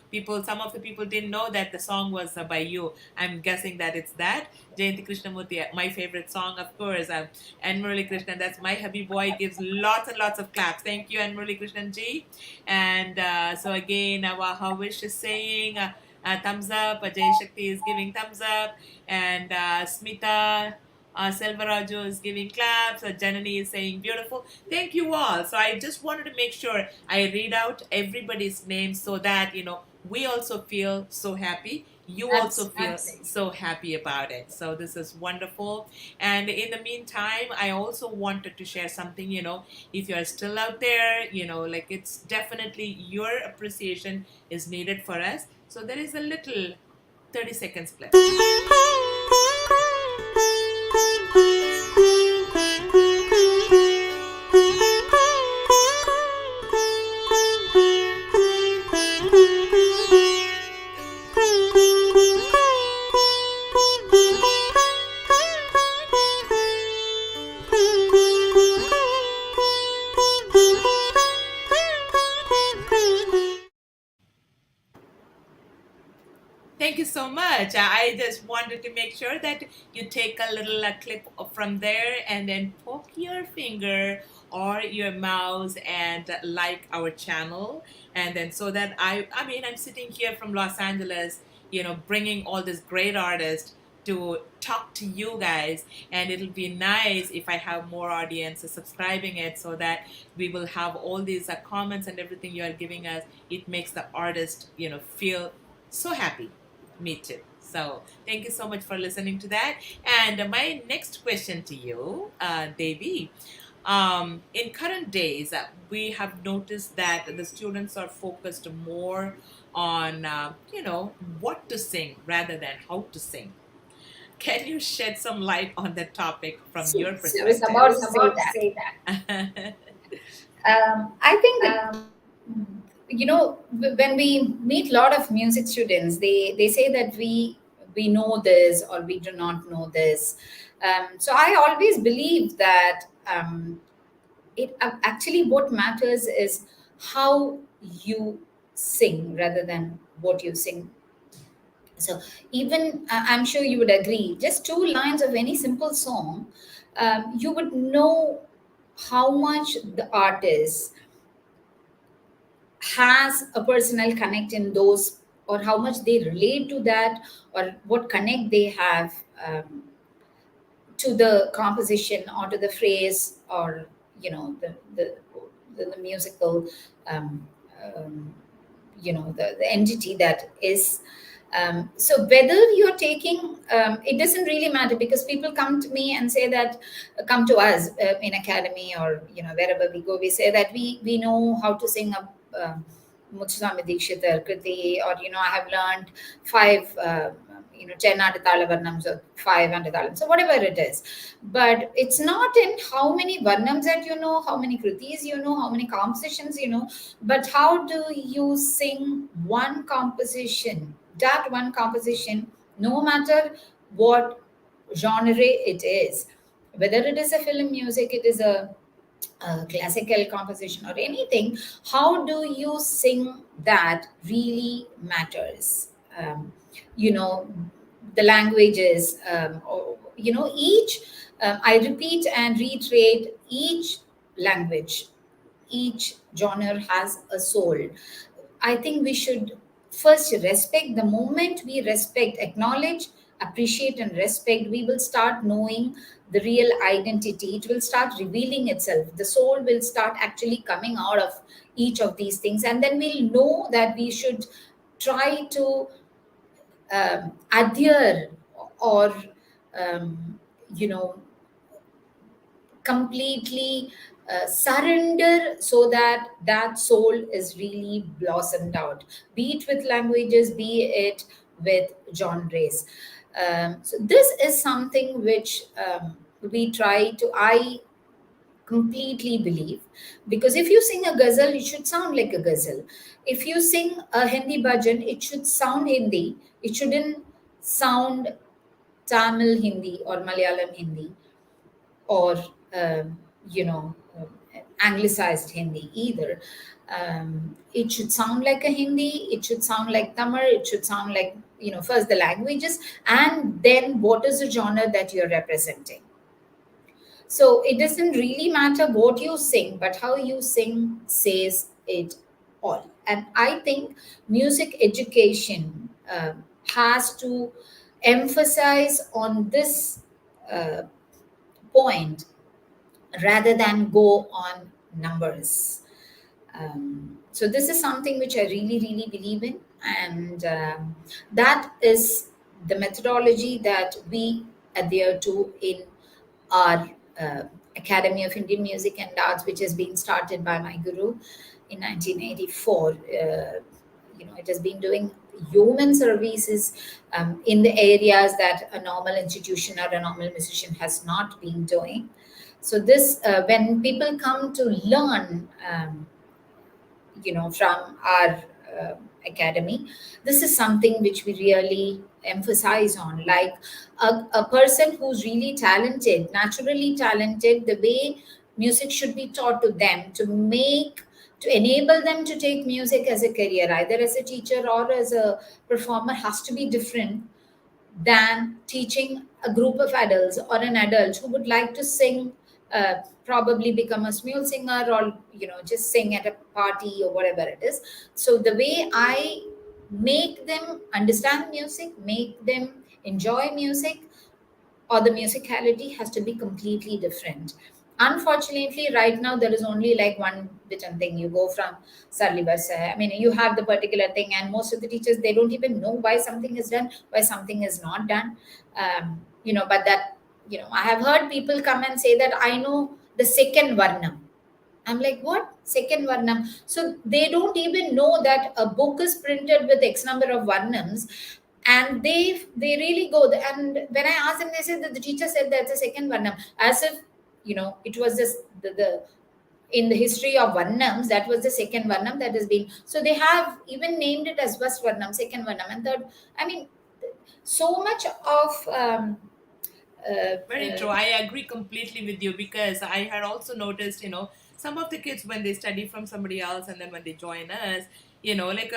some of the people didn't know that the song was by you. I'm guessing that it's that Jayanti Krishnamurti, my favorite song, of course. And Murali Krishnan, that's my hubby boy. Gives lots and lots of claps. Thank you, and Murali Krishnan ji. And so again, Hawish is saying. Thumbs up. Jay Shakti is giving thumbs up, and Smita Selvaraju is giving claps. Janani is saying beautiful. Thank you all. So I just wanted to make sure I read out everybody's names so that we also feel so happy. You also feel Absolutely. so happy about it. So this is wonderful. And in the meantime, I also wanted to share something. If you're still out there, like it's definitely your appreciation is needed for us. So there is a little 30 seconds clip. Thank you so much. I just wanted to make sure that you take a little clip from there and then poke your finger or your mouse and like our channel. And then so that I mean, I'm sitting here from Los Angeles, bringing all these great artists to talk to you guys, and it'll be nice if I have more audience subscribing it so that we will have all these comments and everything you are giving us. It makes the artist feel so happy. Me too. So thank you so much for listening to that. And my next question to you, Devi, in current days, we have noticed that the students are focused more on, what to sing rather than how to sing. Can you shed some light on that topic from your I was perspective? about to say that. I think that when we meet a lot of music students, they say that we know this or we do not know this. So I always believe that it actually what matters is how you sing rather than what you sing. So even I'm sure you would agree, just two lines of any simple song, you would know how much the artist has a personal connect in those, or how much they relate to that, or what connect they have to the composition or to the phrase, or the musical um, um, the entity that is. So whether you're taking, it doesn't really matter, because people come to me and say that, come to us in academy, or wherever we go, we say that we know how to sing a Muthuswami Dikshitar Kriti, or I have learned five 10 Adatala Varnams, or five Andatalam, so whatever it is. But it's not in how many Varnams that you know, how many Kritis you know, how many compositions you know, but how do you sing one composition, that one composition, no matter what genre it is, whether it is a film music, it is a classical composition, or anything, how do you sing that really matters. You know, the languages, each, I repeat and reiterate, each language, each genre has a soul. I think we should first respect. The moment we respect, acknowledge, appreciate, and respect, we will start knowing the real identity. It will start revealing itself. The soul will start actually coming out of each of these things. And then we'll know that we should try to adhere, or, um, you know, completely surrender, so that that soul is really blossomed out, be it with languages, be it with genres. So this is something which we try to, I completely believe, because if you sing a ghazal, it should sound like a ghazal. If you sing a Hindi bhajan, it should sound Hindi. It shouldn't sound Tamil Hindi or Malayalam Hindi, or you know anglicized Hindi either. It should sound like a Hindi, it should sound like Tamil, it should sound like, first the languages, and then what is the genre that you're representing. So it doesn't really matter what you sing, but how you sing says it all. And I think music education has to emphasize on this uh, point, rather than go on numbers. So this is something which I really, really believe in, and that is the methodology that we adhere to in our Academy of Indian Music and Arts, which has been started by my guru in 1984. It has been doing human services in the areas that a normal institution or a normal musician has not been doing. So this, when people come to learn, from our academy, this is something which we really emphasize on. Like a person who's really talented, naturally talented, the way music should be taught to them, to enable them to take music as a career, either as a teacher or as a performer, has to be different than teaching a group of adults or an adult who would like to sing, probably become a smule singer, or just sing at a party or whatever it is. So the way I make them understand music, make them enjoy music, or the musicality has to be completely different. Unfortunately, right now there is only like one written thing. You go from Sarli Barsa. I mean, you have the particular thing, and most of the teachers, they don't even know why something is done, why something is not done. But that, I have heard people come and say that I know the second Varnam. I'm like, what? Second Varnam. So they don't even know that a book is printed with X number of Varnams, and they really go there. And when I asked them, they said that the teacher said that's a second Varnam, as if it was just the in the history of Varnams, that was the second Varnam that has been. So they have even named it as first Varnam, second Varnam, and third. I mean, so much of Very true. I agree completely with you because I had also noticed, some of the kids when they study from somebody else and then when they join us, like,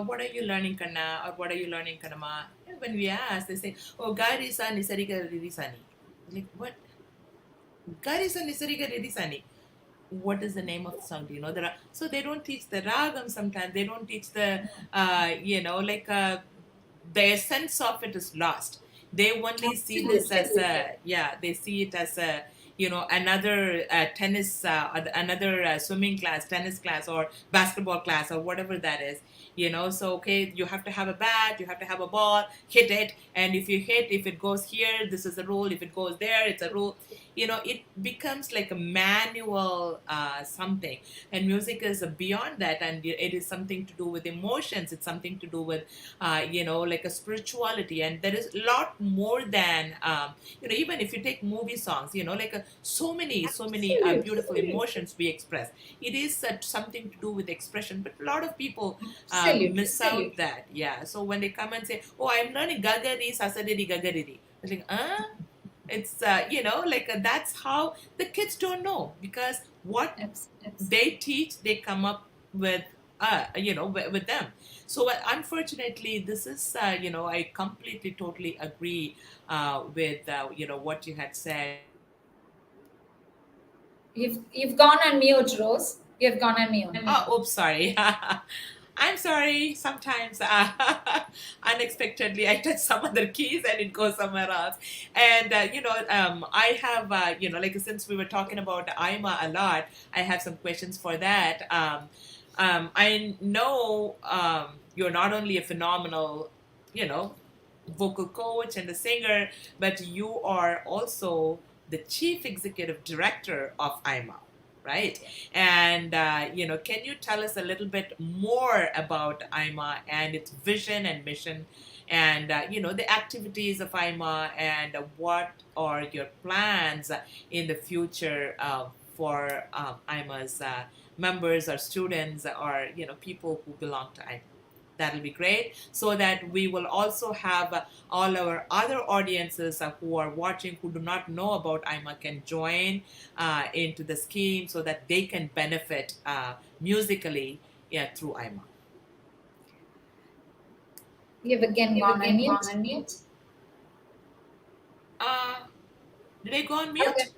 what are you learning, Kanna, or what are you learning, Kanama? Yeah, when we ask, they say, "Oh, Gari Sani Sarika Riri Sani." Like what? Gari Sani Sarika Riri Sani. What is the name of the song? Do you know? So they don't teach the ragam sometimes. They don't teach the the essence of it is lost. They only see this as Absolutely. a, yeah, they see it as a, another tennis, another swimming class, tennis class, or basketball class, or whatever that is. So okay, you have to have a bat, you have to have a ball, hit it, and if you hit, if it goes here, this is a rule. If it goes there, it's a rule. It becomes like a manual something. And music is beyond that, and it is something to do with emotions. It's something to do with like a spirituality, and there is a lot more than even if you take movie songs, like so many beautiful Absolutely. emotions we express. It is something to do with expression, but a lot of people Absolutely. miss out that. Yeah, so when they come and say, "Oh, I'm learning gagari sasadiri gagariri," I think, it's that's how the kids don't know, because what they teach, they come up with with them. So unfortunately, this is I completely totally agree with what you had said. You've gone on mute, Rose. You've gone on mute. Oh, oops, sorry. I'm sorry. Sometimes unexpectedly I touch some other keys and it goes somewhere else. And I have like since we were talking about IMA a lot, I have some questions for that. I know you're not only a phenomenal, you know, vocal coach and a singer, but you are also the chief executive director of IMA, right? And can you tell us a little bit more about IMA and its vision and mission, and the activities of IMA, and what are your plans in the future for IMA's members or students, or people who belong to IMA? That'll be great, so that we will also have all our other audiences who are watching, who do not know about IMA, can join into the scheme, so that they can benefit musically, yeah, through IMA. You've again gone on mute. Uh, did I go on Okay. mute?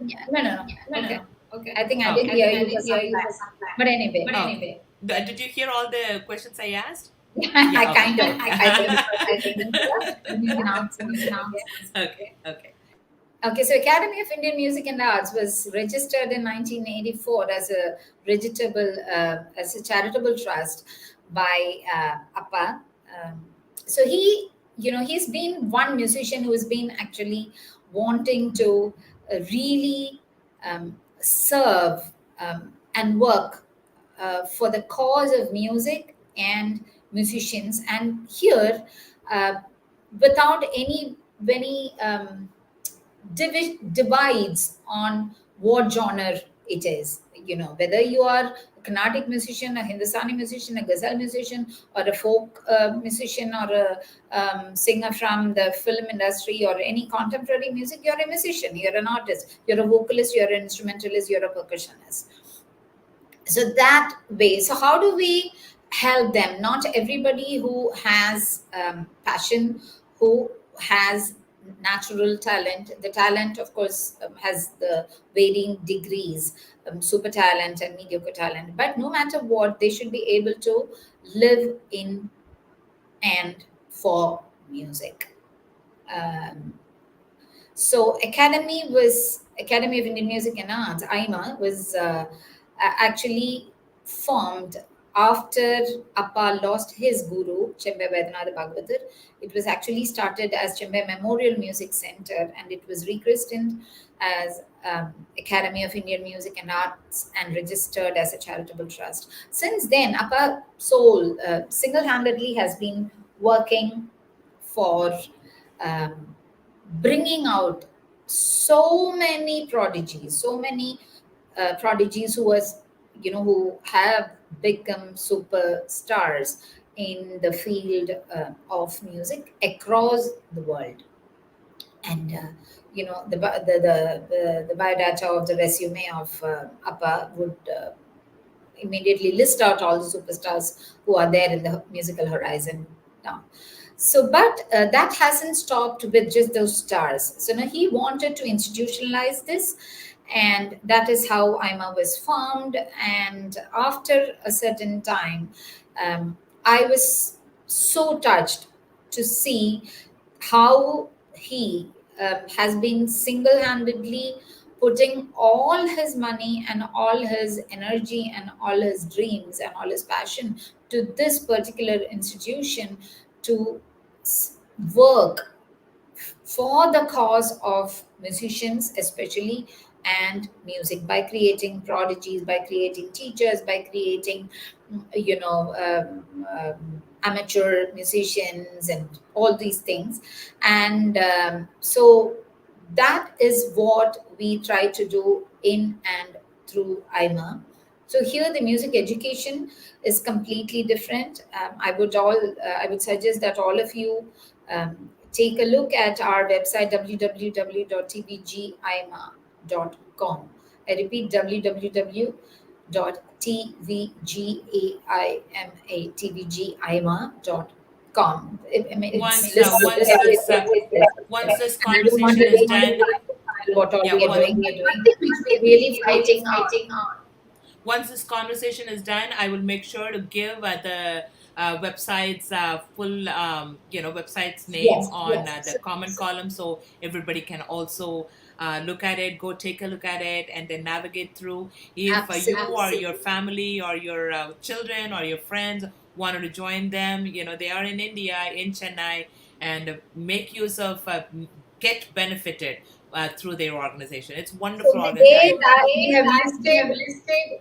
Yeah, no, no, no. Okay. I think I didn't hear you for some time. But anyway, Okay. Did you hear all the questions I asked? I Yeah, okay. kind of, I think, you can answer me again. Okay, okay. Okay, so Academy of Indian Music and Arts was registered in 1984 as a as a charitable trust by Appa. So he's been one musician who's been actually wanting to really serve and work for the cause of music and musicians, and here, uh, without any divides on what genre it is. Whether you are a Carnatic musician, a Hindustani musician, a Ghazal musician, or a folk musician, or a singer from the film industry, or any contemporary music, you're a musician, you're an artist, you're a vocalist, you're an instrumentalist, you're a percussionist. So that way, so how do we help them? Not everybody who has passion, who has natural talent, the talent of course has the varying degrees, super talent and mediocre talent, but no matter what, they should be able to live in and for music. um, so Academy of Indian Music and Arts, IMA, was actually formed after Appa lost his guru, Chembe Vaidyanatha Bhagavatar. It was actually started as Chembe Memorial Music Center, and it was rechristened as Academy of Indian Music and Arts and registered as a charitable trust. Since then, Appa Soul single-handedly has been working for um, bringing out so many prodigies who have become superstars in the field of music across the world. And the biodata of the resume of Appa would immediately list out all the superstars who are there in the musical horizon now. So, but that hasn't stopped with just those stars. So now he wanted to institutionalize this, and that is how IMA was formed. And after a certain time, um, I was so touched to see how he has been single handedly putting all his money and all his energy and all his dreams and all his passion to this particular institution to work for the cause of musicians especially, and music, by creating prodigies, by creating teachers, by creating amateur musicians and all these things. And so that is what we try to do in and through IMA. So here the music education is completely different. I would suggest that all of you take a look at our website www.tvgima.com. I repeat, www.tvgima.com. I mean, it's Once listed there. once this And I don't want conversation to is take done, time to file what all yeah, we are doing. One thing which we are really fighting on. once this conversation is done, I will make sure to give the website's full, website's name Yes, on yes. the comment column, so everybody can also look at it, go take a look at it, and then navigate through. If you or Absolutely. your family or your children or your friends wanted to join them, they are in India, in Chennai, and make use of, get benefited through their organization. It's So wonderful the organization. way that we have listed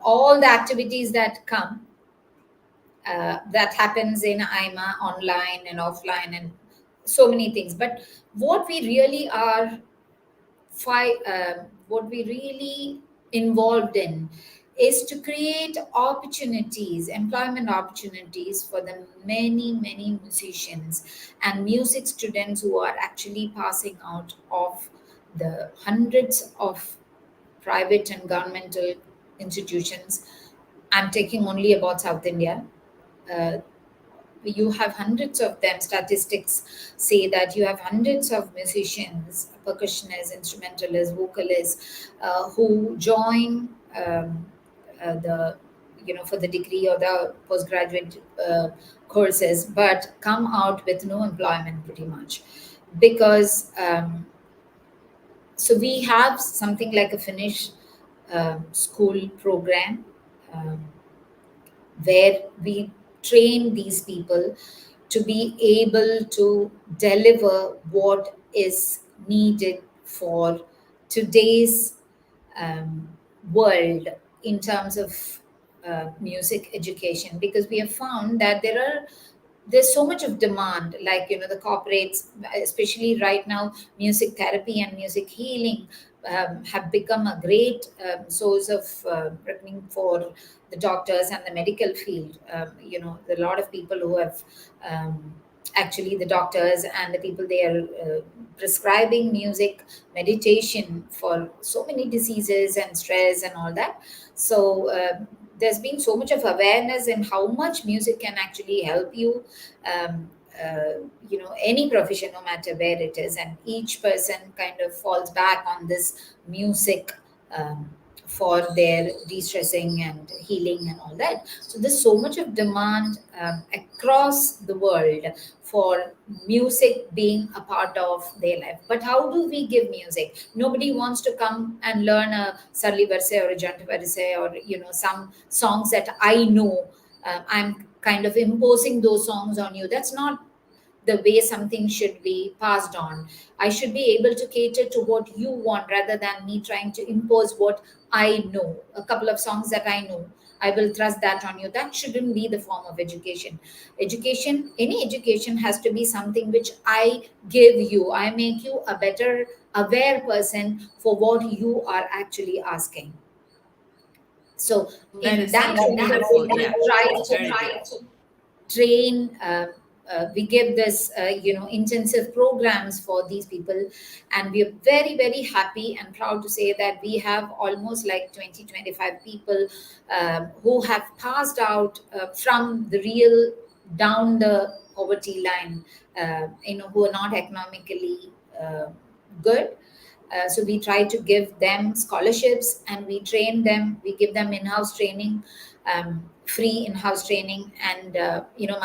all the activities that come, that happens in IMA online and offline and so many things. But what we really are what we really involved in is to create opportunities, employment opportunities for the many, many musicians and music students who are actually passing out of the hundreds of private and governmental institutions. I'm taking only about South India. Uh, you have hundreds of them. Statistics say that you have hundreds of musicians, percussionists, instrumentalists, vocalists, who join the for the degree or the postgraduate courses, but come out with no employment pretty much because so we have something like a Finnish school program. Um, where we train these people to be able to deliver what is needed for today's um, world in terms of music education, because we have found that there's so much of demand, like the corporates, especially right now, music therapy and music healing have become a great source of reckoning for the doctors and the medical field. There are a lot of people who have actually, the doctors and the people, they are prescribing music meditation for so many diseases and stress and all that. So there's been so much of awareness in how much music can actually help you, um, any profession, no matter where it is, and each person kind of falls back on this music um, for their de-stressing and healing and all that. So there's so much of demand across the world for music being a part of their life. But how do we give music? Nobody wants to come and learn a Sarli Verse or a Jant Verse, or some songs that I know. I'm kind of imposing those songs on you. That's not the way something should be passed on. I should be able to cater to what you want rather than me trying to impose what I know. A couple of songs that I know, I will thrust that on you. That shouldn't be the form of education. Education, any education has to be something which I give you. I make you a better aware person for what you are actually asking. So That in is that such a sense, beautiful, we yeah, try very to train. We give this intensive programs for these people, and we are very, very happy and proud to say that we have almost like 20-25 people who have passed out from the real down the poverty line, who are not economically good. So we try to give them scholarships, and we train them. We give them in-house training, free in-house training, and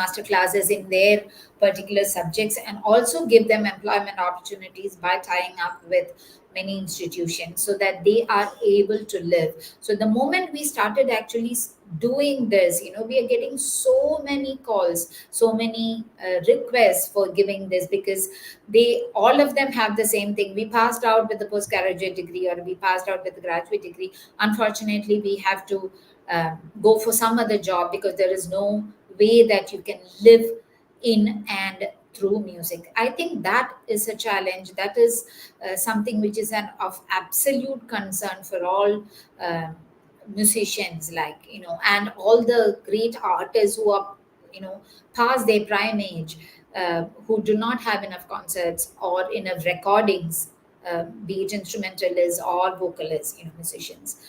master classes in their particular subjects, and also give them employment opportunities by tying up with many institutions so that they are able to live. So the moment we started actually doing this, we are getting so many calls, so many requests for giving this, because they all of them have the same thing: we passed out with the postgraduate degree, or we passed out with the graduate degree. Unfortunately, we have to go for some other job, because there is no way that you can live in and through music. I think that is a challenge. That is something which is of absolute concern for all musicians, like, and all the great artists who are, past their prime age, who do not have enough concerts or enough recordings, be it instrumentalists or vocalists, musicians.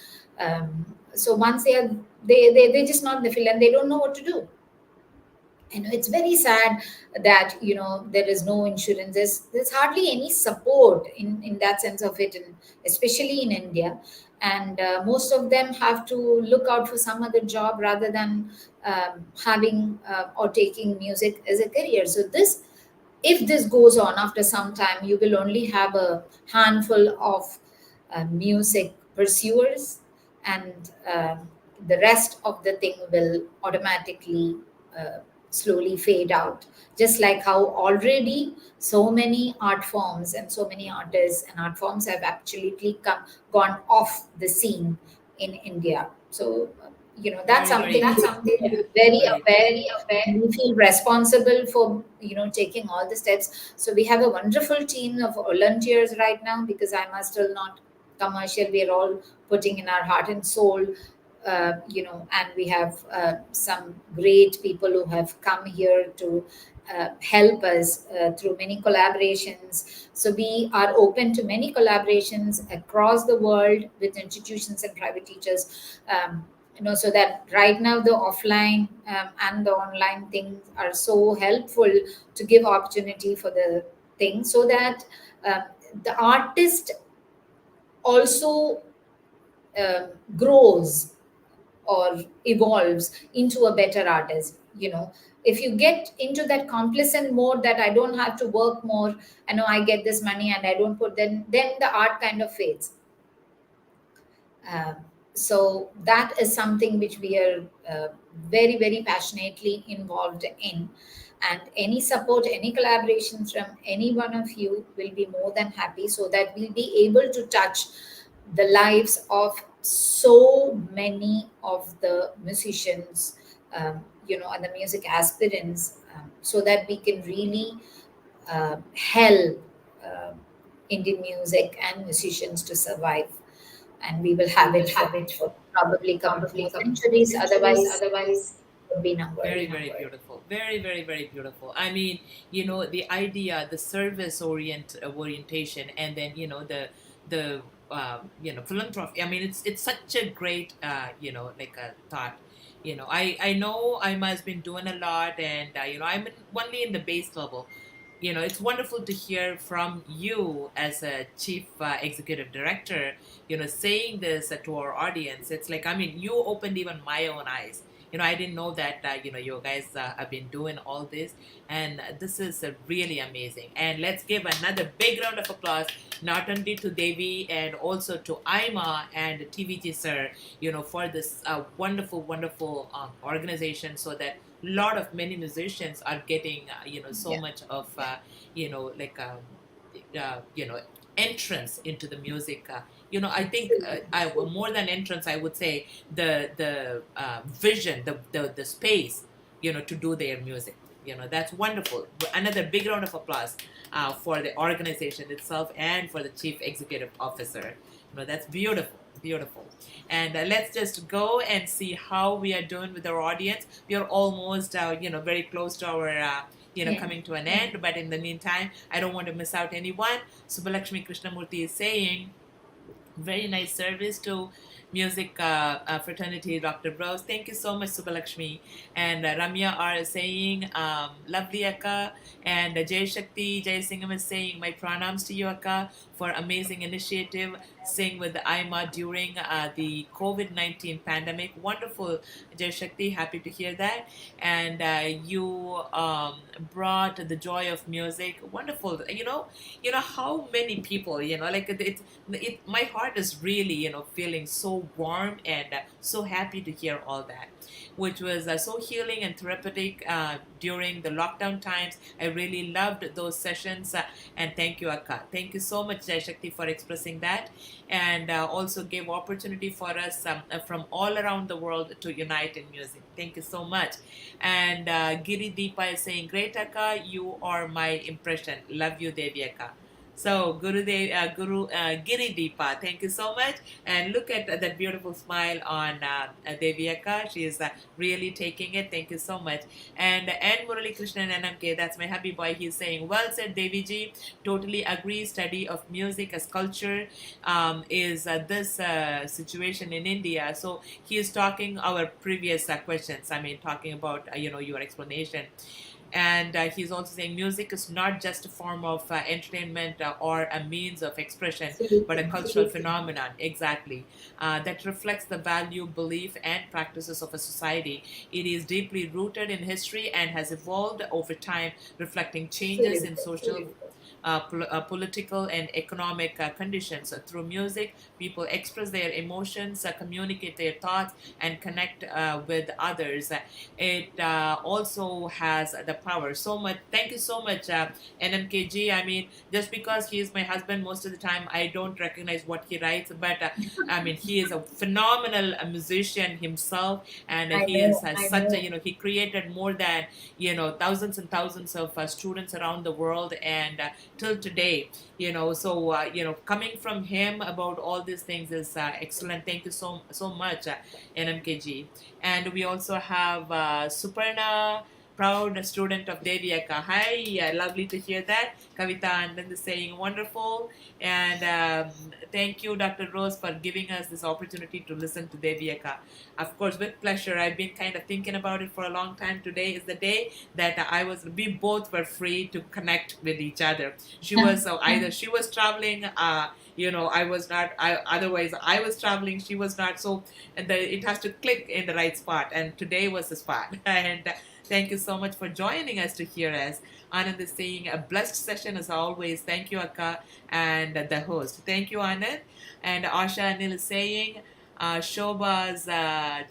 So once they're just not in the field, and they don't know what to do. It's very sad that, there is no insurance. There's hardly any support in that sense of it, and especially in India. And most of them have to look out for some other job rather than having or taking music as a career. So this if this goes on, after some time you will only have a handful of music pursuers, and the rest of the thing will automatically uh, slowly fade out, just like how already so many art forms and so many artists and art forms have absolutely gone off the scene in India. So that's Very, something very which true. we are very Very true. aware, and we feel responsible for taking all the steps. So we have a wonderful team of volunteers right now, because I must still not commercial. We are all putting in our heart and soul, and we have some great people who have come here to help us through many collaborations. So we are open to many collaborations across the world with institutions and private teachers. So that right now the offline and the online things are so helpful to give opportunity for the thing, so that uh, the artist also grows or evolves into a better artist. If you get into that complacent mode, that I don't have to work more, I know I get this money and I don't put, then the art kind of fades. um, so that is something which we are very, very passionately involved in. And any support, any collaboration from any one of you will be more than happy, so that we'll be able to touch the lives of so many of the musicians, and the music aspirants, so that we can really help Indian music and musicians to survive. And we will have it for probably couple of more centuries. Otherwise, it would be numbered. Very, very beautiful. Very, very, very beautiful. I mean, the idea, the service orientation, and then the philanthropy. I mean, it's such a great like a thought. I know I must been doing a lot, and I'm only in the base level. It's wonderful to hear from you as a chief executive director, saying this to our audience. It's like, I mean, you opened even my own eyes. I didn't know that, you guys have been doing all this. And this is really amazing. And let's give another big round of applause, not only to Devi and also to Aima and TVG sir, for this wonderful, wonderful organization, so that lot of many musicians are getting so Yeah. much of like entrance into the music. I think more than entrance, I would say the vision, the space, to do their music. That's wonderful. Another big round of applause for the organization itself and for the chief executive officer. That's beautiful, beautiful. And let's just go and see how we are doing with our audience. We are almost, very close to our, Yeah. coming to an end. But in the meantime, I don't want to miss out anyone. Subbalakshmi Krishnamurti is saying, very nice service to music fraternity, Dr. Bros. Thank you so much, Subbalakshmi. And Ramya R is saying, lovely Akka. And Jay Shakti, Jay Singham is saying, my pranams to you, Akka, for amazing initiative. Sing with the IMA during the COVID-19 pandemic. Wonderful, Jay Shakti. Happy to hear that. And you brought the joy of music. Wonderful. How many people, like my heart is really, feeling so warm and so happy to hear all that, which was so healing and therapeutic during the lockdown times. I really loved those sessions. And thank you, Akka. Thank you so much, Jai Shakti, for expressing that, and also gave opportunity for us from all around the world to unite in music. Thank you so much. And Giri Deepa is saying, great Akka, you are my impression. Love you, Devi Akka. So, Guru Giri Deepa, thank you so much. And look at that beautiful smile on Devi Akka. She is really taking it. Thank you so much. And Muralikrishnan NMK, that's my hubby boy. He's saying, well said, Devi ji. Totally agree. Study of music as culture is this situation in India. So he is talking our previous questions. I mean, talking about your explanation. And he's also saying music is not just a form of entertainment or a means of expression, but a Absolutely. cultural phenomenon, exactly, that reflects the value, belief, and practices of a society. It is deeply rooted in history and has evolved over time, reflecting changes in social, political, and economic conditions. Through music, people express their emotions, communicate their thoughts, and connect with others. It also has the power. So much. Thank you so much, NMKG. I mean, just because he is my husband, most of the time I don't recognize what he writes, but I mean, he is a phenomenal musician himself, and I he is know. has such a he created more than thousands and thousands of students around the world, and till today, so coming from him about all these things is excellent. Thank you so much, NMKG. And we also have Suparna, proud student of Devi Akka. Hi, lovely to hear that. Kavita Anand is saying wonderful. And thank you, Dr. Rose, for giving us this opportunity to listen to Devi Akka. Of course, with pleasure. I've been kind of thinking about it for a long time. Today is the day that we both were free to connect with each other. She was either she was traveling, I was not. Otherwise, I was traveling. She was not. So it has to click in the right spot. And today was the spot. And thank you so much for joining us to hear us. Anand is saying a blessed session as always. Thank you, Akka, and the host. Thank you, Anand. And Asha Anil is saying, Shobha's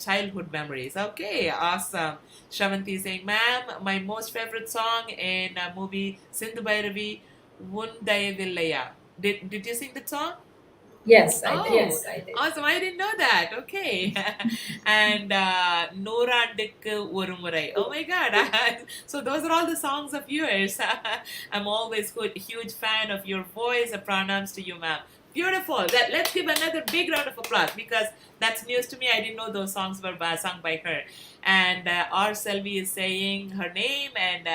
childhood memories. Okay, awesome. Shravanti is saying, ma'am, my most favorite song in movie Sindhu Bhairavi, Vundaya Villaya. Did you sing the song? Yes, I did. Oh, awesome. I didn't know that. Okay. And Noorandikku Orumurai. Oh my God. So those are all the songs of yours. I'm always good, huge fan of your voice. Pranams to you, ma'am. Beautiful. Let's give another big round of applause because that's news to me. I didn't know those songs were sung by her. And R. Selvi is saying her name, and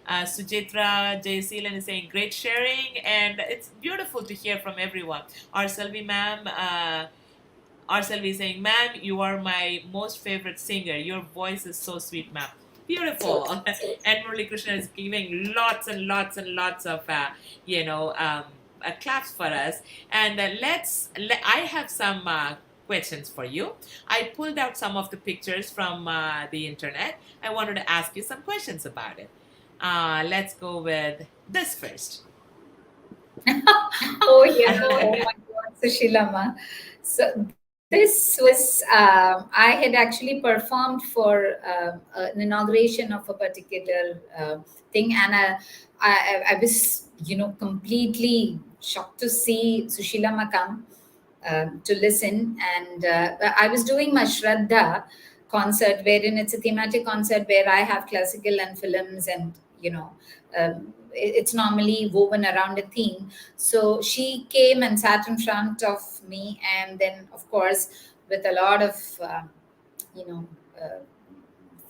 Sujitra Jayasilan is saying great sharing, and it's beautiful to hear from everyone. R. Selvi, ma'am, R. Selvi is saying, ma'am, you are my most favorite singer. Your voice is so sweet, ma'am. Beautiful. And Muralikrishnan is giving lots and lots and lots of, claps for us. And I have some questions for you. I pulled out some of the pictures from the internet. I wanted to ask you some questions about it. Let's go with this first. Oh yeah. Oh my God, Sushilama. So this was I had actually performed for an inauguration of a particular thing, and I was completely shocked to see Sushilama come to listen. And I was doing my Shraddha concert, wherein it's a thematic concert where I have classical and films, and it's normally woven around a theme. So she came and sat in front of me, and then, of course, with a lot of you know uh,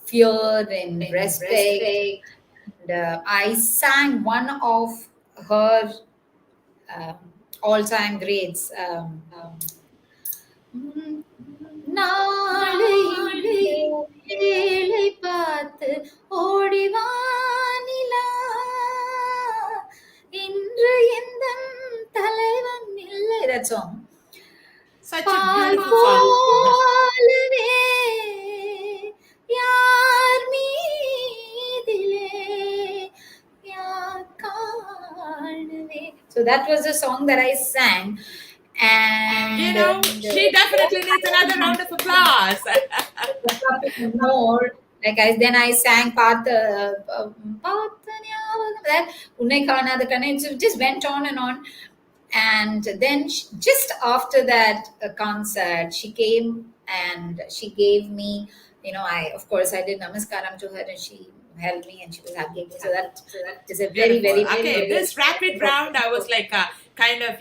fear and respect, and I sang one of her um, all-time greats. நாளை இந்த வேளை பார்த்து ஓடிவானிலா இன்று எந்த தலைவன் இல்லை. That song. Such a ball beautiful song. போலவே யார் மீதிலே யார் காணுவே. So that was the song that I sang. And she definitely needs another round of applause. more. Like then I sang that it just went on and on. And then just after that concert, she came and she gave me, of course I did namaskaram to her, and she held me and she was hugging me. So that is a very, very, very, okay. very, This rapid round, I was like, kind of,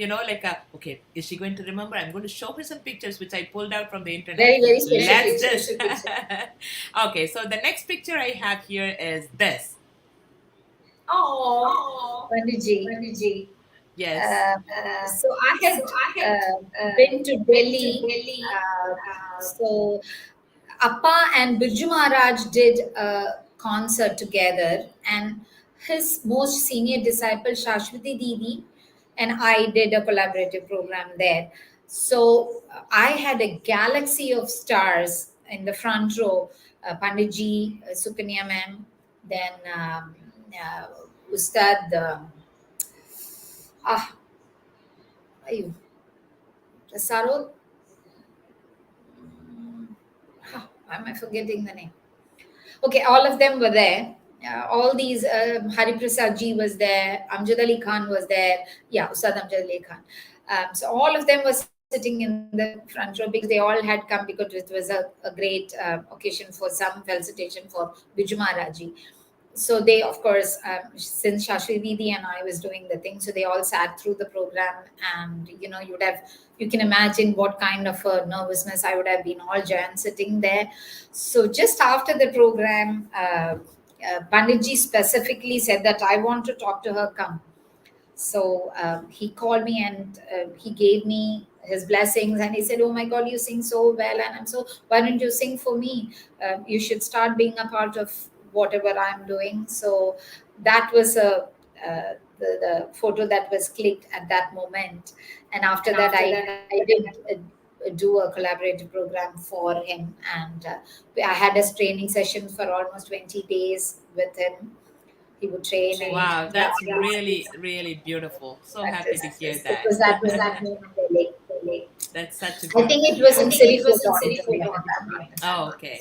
okay, is she going to remember? I'm going to show her some pictures which I pulled out from the internet. Very, very special. Let's just. Okay, so the next picture I have here is this. Oh, Panditji. Yes. So I had been to Delhi. So Appa and Birju Maharaj did a concert together, and his most senior disciple Shashwati Didi and I did a collaborative program there. So I had a galaxy of stars in the front row. Panditji, Sukanya ma'am, then Ustad. Sarod. Why am I forgetting the name? Okay, all of them were there. All these, Hari Prasad ji was there, Amjad Ali Khan was there. Yeah, Ustad Amjad Ali Khan. So all of them were sitting in the front row because they all had come because it was a great occasion for some felicitation for Biju Maharaj ji. So they, of course, since Shashwati Didi and I was doing the thing, so they all sat through the program, and you can imagine what kind of a nervousness I would have been, all giant sitting there. So just after the program, Panditji specifically said that I want to talk to her, come. So he called me and he gave me his blessings, and he said, oh my God, you sing so well, and I'm so, why don't you sing for me? You should start being a part of whatever I'm doing. So that was the photo that was clicked at that moment. And after that, I did do a collaborative program for him, and I had a training session for almost 20 days with him. He would train. Wow, that's really, really beautiful. So happy to hear that. It was that moment, really. That's such a I think it was in Sirifort. Oh, okay.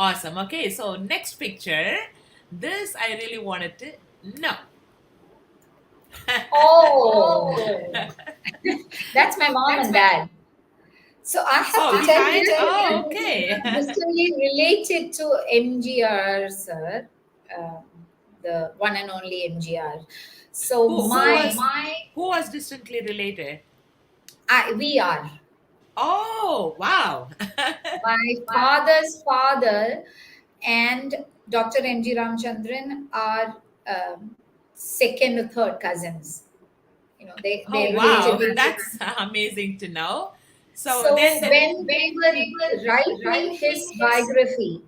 Awesome. Okay, so next picture. This I really wanted to know. Oh, that's my mom and dad. So I have to tell you, okay. distantly related to MGR, sir, the one and only MGR. So who was distantly related? We are. Oh, wow. My father's father and Dr. M.G. Ramchandran are second or third cousins. They wow, that's amazing to know. So then when they were writing his biography,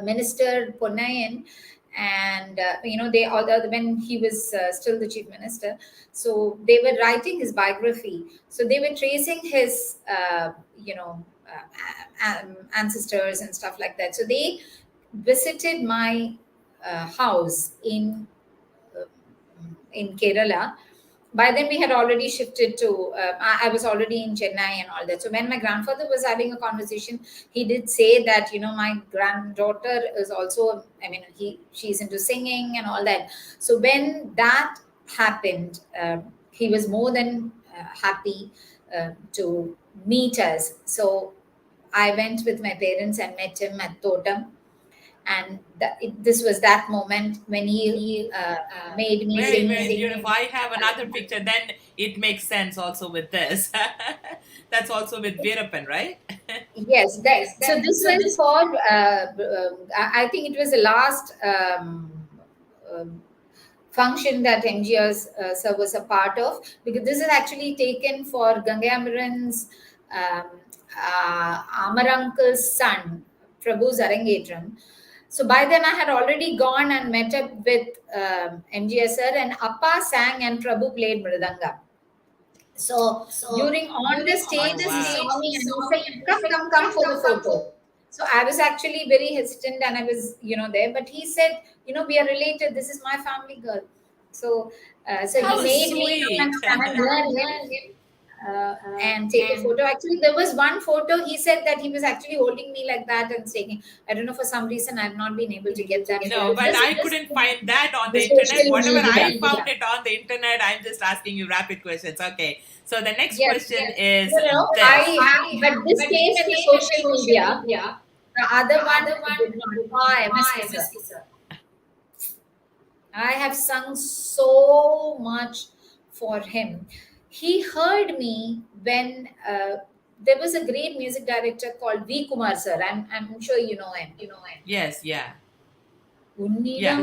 Minister Ponnayan, and they all when he was still the chief minister, so they were writing his biography. So they were tracing his ancestors and stuff like that. So they visited my house in Kerala. By then we had already shifted to I was already in Chennai and all that. So when my grandfather was having a conversation, he did say that my granddaughter is also, she's into singing and all that. So when that happened, he was more than happy to meet us. So I went with my parents and met him at Totem. And this was that moment when he made me very, sing. Very beautiful. I have another picture. Then it makes sense also with this. That's also with Veerappan, right? Yes. So this was for, I think it was the last function that MGR sir was a part of, because this is actually taken for Ganga Amaran's um, Amar Uncle's son, Prabhu's Arangetram. So by then I had already gone and met up with MGS sir, and Appa sang and Prabhu played Mridanga. So during on the Oh, stage, he wow. saw me and he said, come for the photo. So I was actually very hesitant and I was, there, but he said, we are related. This is my family girl. So he How made me come and sweet. stand near him and take a photo. Actually, there was one photo. He said that he was actually holding me like that and saying, I don't know, for some reason, I've not been able to get that No, photo. but I couldn't find that on The the internet. social Whatever I media. found it on the internet, I'm just asking you rapid questions. Okay. So the next Yes. question is No, this. but this came in the social media. The other one did not. MSC, sir. I have sung so much for him. He heard me when there was a great music director called V. Kumar, sir. I'm sure you know him. Yes, yeah. Unnidam Yeah.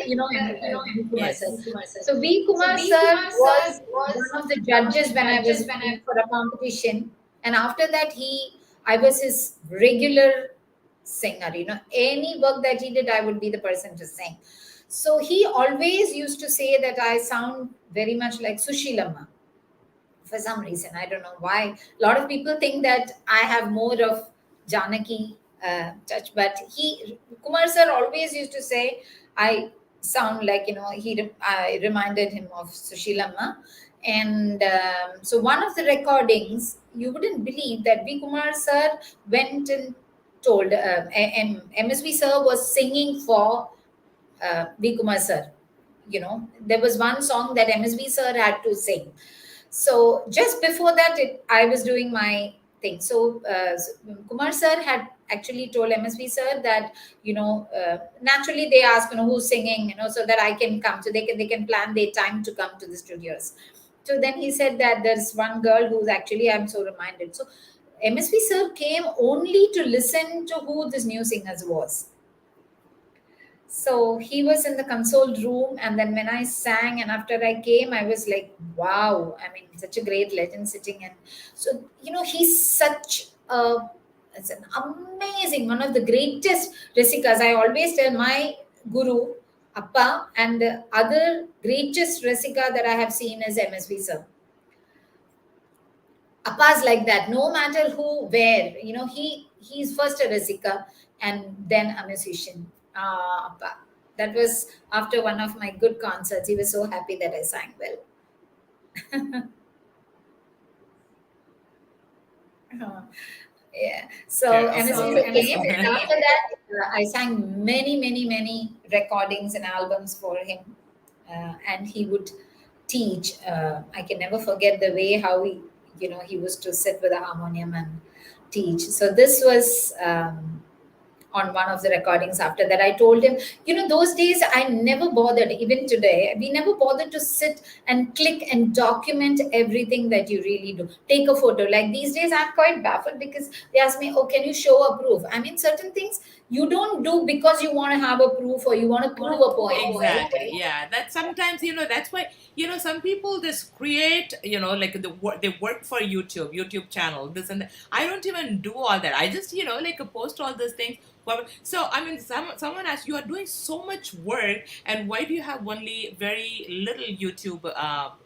you know him, V. Kumar, sir. Yes. So V. Kumar, sir, was one of the judges when I was in for a competition. And after that, I was his regular singer. Any work that he did, I would be the person to sing. So he always used to say that I sound very much like Sushilamma for some reason. I don't know why. A lot of people think that I have more of Janaki touch, but Kumar sir always used to say I sound like, I reminded him of Sushilamma. And so one of the recordings, you wouldn't believe that V. Kumar sir went and told MSV sir was singing for V. Kumar sir. There was one song that MSV sir had to sing. So just before that, I was doing my thing. So Kumar sir had actually told MSV sir that naturally they ask who's singing, so that I can come, so they can plan their time to come to the studios. So then he said that there's one girl who's actually, I'm so reminded. So MSV sir came only to listen to who this new singers was. So he was in the console room, and then when I sang, and after I came, I was like, wow, I mean, such a great legend sitting in. So, he's such it's an amazing, one of the greatest Rasikas. I always tell my guru, Appa, and the other greatest Rasika that I have seen is MSV sir. Appa's like that, no matter who, where, he's first a Rasika and then a musician. Appa. That was after one of my good concerts. He was so happy that I sang well. Yeah. So Yeah, MSC came, and okay. after that, I sang many, many, many recordings and albums for him. And he would teach. I can never forget the way how he was to sit with a harmonium and teach. So this was on one of the recordings. After that, I told him, those days I never bothered. Even today, we never bothered to sit and click and document everything that you really do. Take a photo. Like these days, I'm quite baffled because they ask me, oh, can you show a proof? I mean, certain things you don't do because you want to have a proof or you want to prove a point, right? Exactly. Yeah. That sometimes, that's why, some people just create, like they work for YouTube channel, this and that. I don't even do all that. I just, like post all these things. So, I mean, someone asked, you are doing so much work, and why do you have only very little YouTube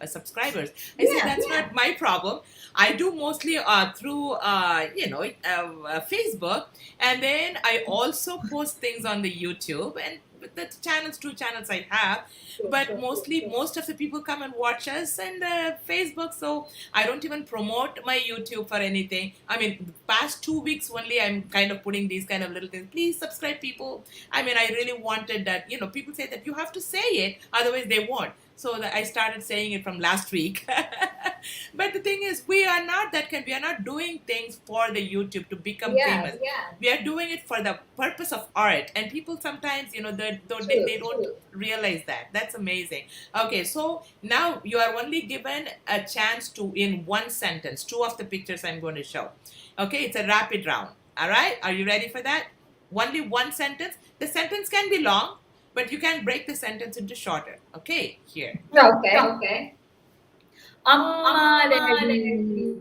subscribers? I said, that's not my problem. I do mostly through, Facebook, and then I also post things on the YouTube and the two channels I have. But most of the people come and watch us and Facebook, so I don't even promote my YouTube for anything. I mean, past 2 weeks only, I'm kind of putting these kind of little things. Please subscribe, people. I mean, I really wanted that. People say that you have to say it, otherwise they won't. So I started saying it from last week. But the thing is, we are not that kind. We are not doing things for the YouTube to become famous. We are doing it for the purpose of art. And people sometimes, they don't realize that. That's amazing. Okay, so now you are only given a chance to, in one sentence, two of the pictures I'm going to show. Okay, it's a rapid round. All right, are you ready for that? Only one sentence. The sentence can be long, but you can break the sentence into shorter. Okay, here. Okay. Amma Devi,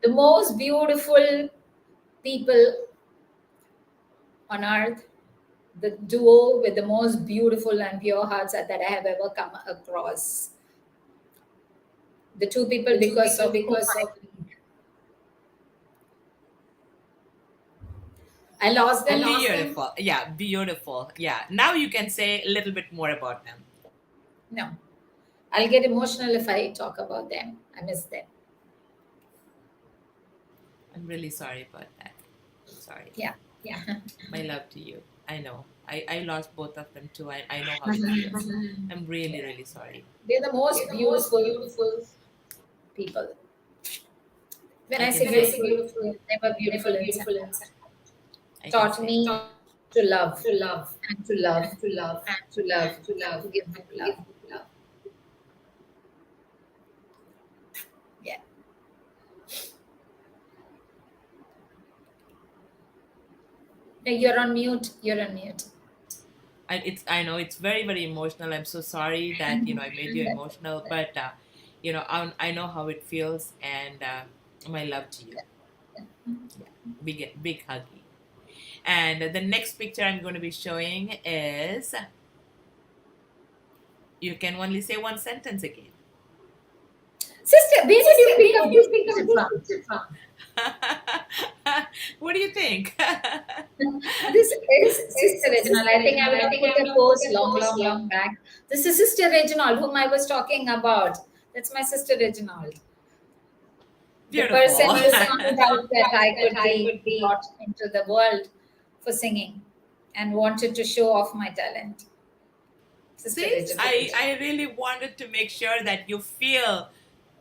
the most beautiful people on earth, the duo with the most beautiful and pure hearts that I have ever come across. The two people, because of whom I lost them. Beautiful. Yeah, beautiful. Yeah. Now you can say a little bit more about them. No, I'll get emotional if I talk about them. I miss them. I'm really sorry about that. Sorry. Yeah. My love to you. I know. I lost both of them too. I know how it feels. I'm really, Yeah. really sorry. They're the most beautiful people. When I I can say say, beautiful, they were beautiful inside. I can Taught say. me to love and to love and to love and to give love. Yeah. No, you're on mute. You're on mute. I know it's very, very emotional. I'm so sorry that, I made you That's emotional, but, I know how it feels, and my love to you. Yeah. Big, big huggy. And the next picture I'm going to be showing is, you can only say one sentence again. Sister, where did you pick up this picture from? What do you think? This is Sister Reginald. I think I would have put a post long back. This is Sister Reginald, whom I was talking about. That's my Sister Reginald. The person Beautiful. who found out that I could be brought into the world for singing and wanted to show off my talent. Sister See, Reginald. I really wanted to make sure that you feel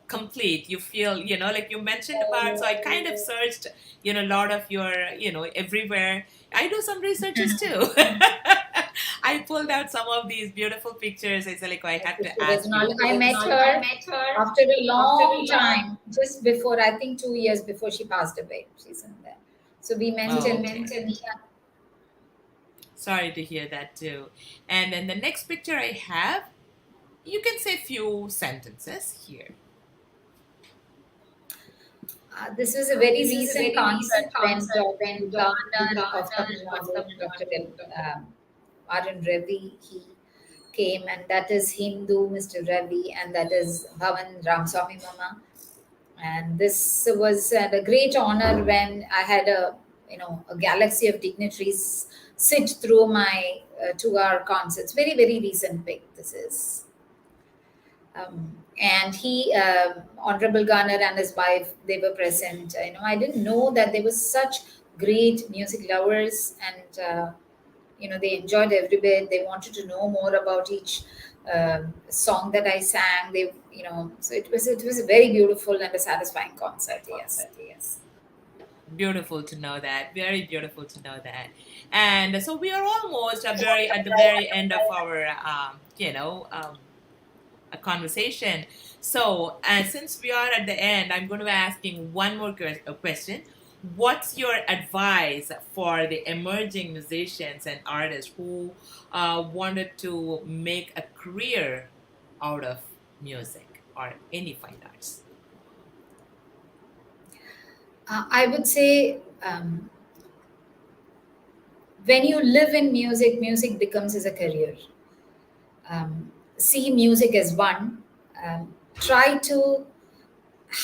complete. You feel, like you mentioned about, so I kind of searched, a lot of your, everywhere. I do some researches too. I pulled out some of these beautiful pictures. I said, like, I had to Sister ask Reginald. you. I met her after a long time, just before, I think 2 years before she passed away. She's in there. So we met Oh, in, okay. Sorry to hear that too. And then the next picture I have, you can say few sentences here. this was a very recent concert when Dr. Garner of Tamil Nadu, Dr. Arun Ravi, he came, and that is Hindu Mr. Ravi, and that is Bhavan Ramswamy Mama. And this was a great honor when I had a galaxy of dignitaries sit through my 2 hour concerts. Very, very recent pick this is. And he, Honorable Garner and his wife, they were present. I didn't know that they were such great music lovers, and they enjoyed every bit. They wanted to know more about each song that I sang. So it was a very beautiful and a satisfying concert. Yes. Beautiful to know that. Very beautiful to know that. And so we are almost at the very end of our a conversation. So since we are at the end, I'm going to be asking one more question. What's your advice for the emerging musicians and artists who wanted to make a career out of music or any fine arts? I would say, when you live in music, music becomes as a career. See music as one. Try to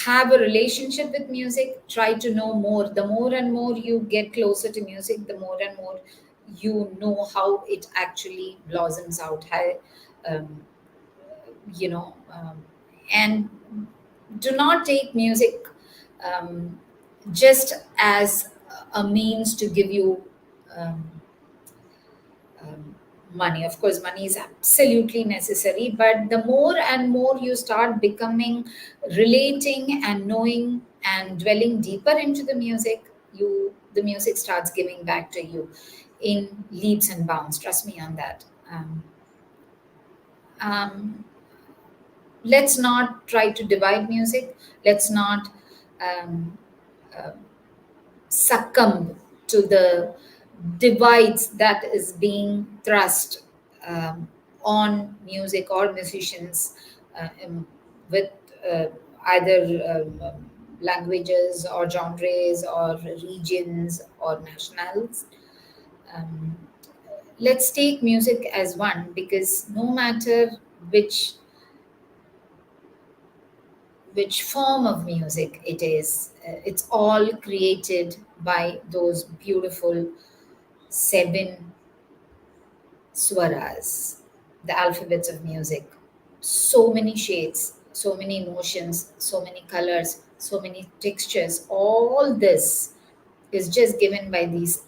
have a relationship with music. Try to know more. The more and more you get closer to music, the more and more you know how it actually blossoms out. How, um, you know, and do not take music um, just as a means to give you um, um, money. Of course, money is absolutely necessary, but the more and more you start becoming, relating and knowing and dwelling deeper into the music, the music starts giving back to you in leaps and bounds. Trust me on that. Um, let's not try to divide music. Let's not um, uh, succumb to the divides that is being thrust on music or musicians, with uh, either languages or genres or regions or nationals. Um, let's take music as one, because no matter which which form of music it is, it's all created by those beautiful seven swaras, the alphabets of music. So many shades, so many emotions, so many colors, so many textures. All this is just given by these,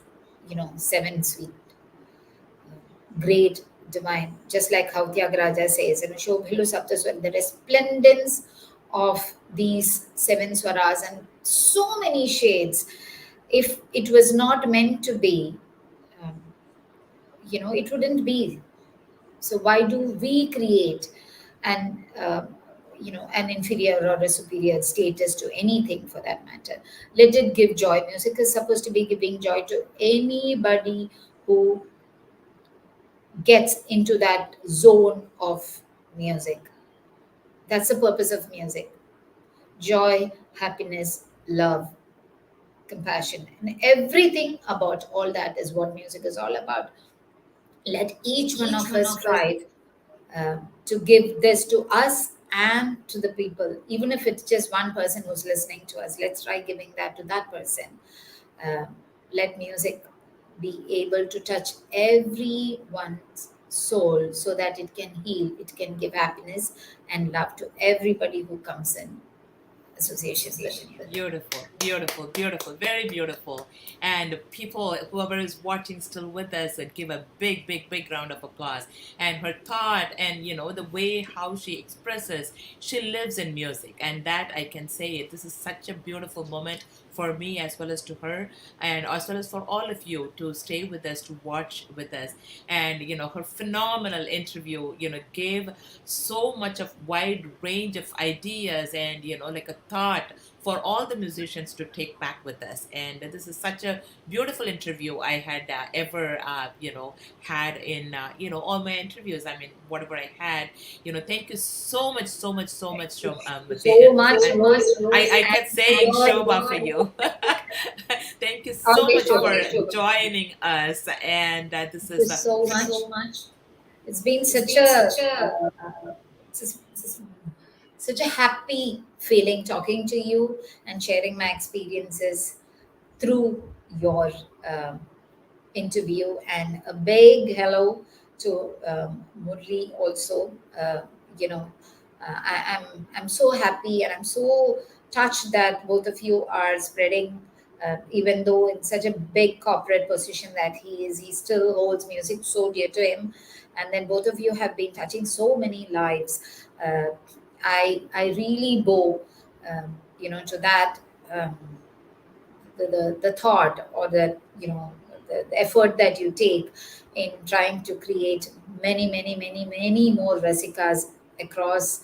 seven sweet, great, divine. Just like how Tyagaraja says, Shobhilu Saptaswar, the resplendence of these seven swaras and so many shades. If it was not meant to be, um, it wouldn't be. So why do we create an an inferior or a superior status to anything for that matter? Let it give joy. Music is supposed to be giving joy to anybody who gets into that zone of music. That's the purpose of music. Joy, happiness, love, compassion, and everything about all that is what music is all about. Let each one Each of one us of us. strive to give this to us and to the people, even if it's just one person who's listening to us. Let's try giving that to that person. Um, let music be able to touch everyone's soul so that it can heal, it can give happiness and love to everybody who comes in association with it. Beautiful, beautiful, beautiful, very beautiful. And people, whoever is watching still with us, give a big, big, big round of applause. And her thought and, the way how she expresses, she lives in music. And that I can say it. This is such a beautiful moment for me as well as to her and as well as for all of you to stay with us, to watch with us. And, her phenomenal interview, gave so much of wide range of ideas and like a thought for all the musicians to take back with us. And this is such a beautiful interview I had ever had in all my interviews. I mean, whatever I had, thank you so much, so much, so much, So much I, more. I kept saying Shobha for you. Thank you so Always much for Shobha. joining us. And this Thank you is so much. so much. It's been It's such been a such a such a happy feeling talking to you and sharing my experiences through your um, interview. And a big hello to Murli also. You know, I'm so happy and I'm so touched that both of you are spreading. Even though in such a big corporate position that he is, he still holds music so dear to him. And then both of you have been touching so many lives. I really bow, to that. Um, the thought or the effort that you take in trying to create many more Rasikas across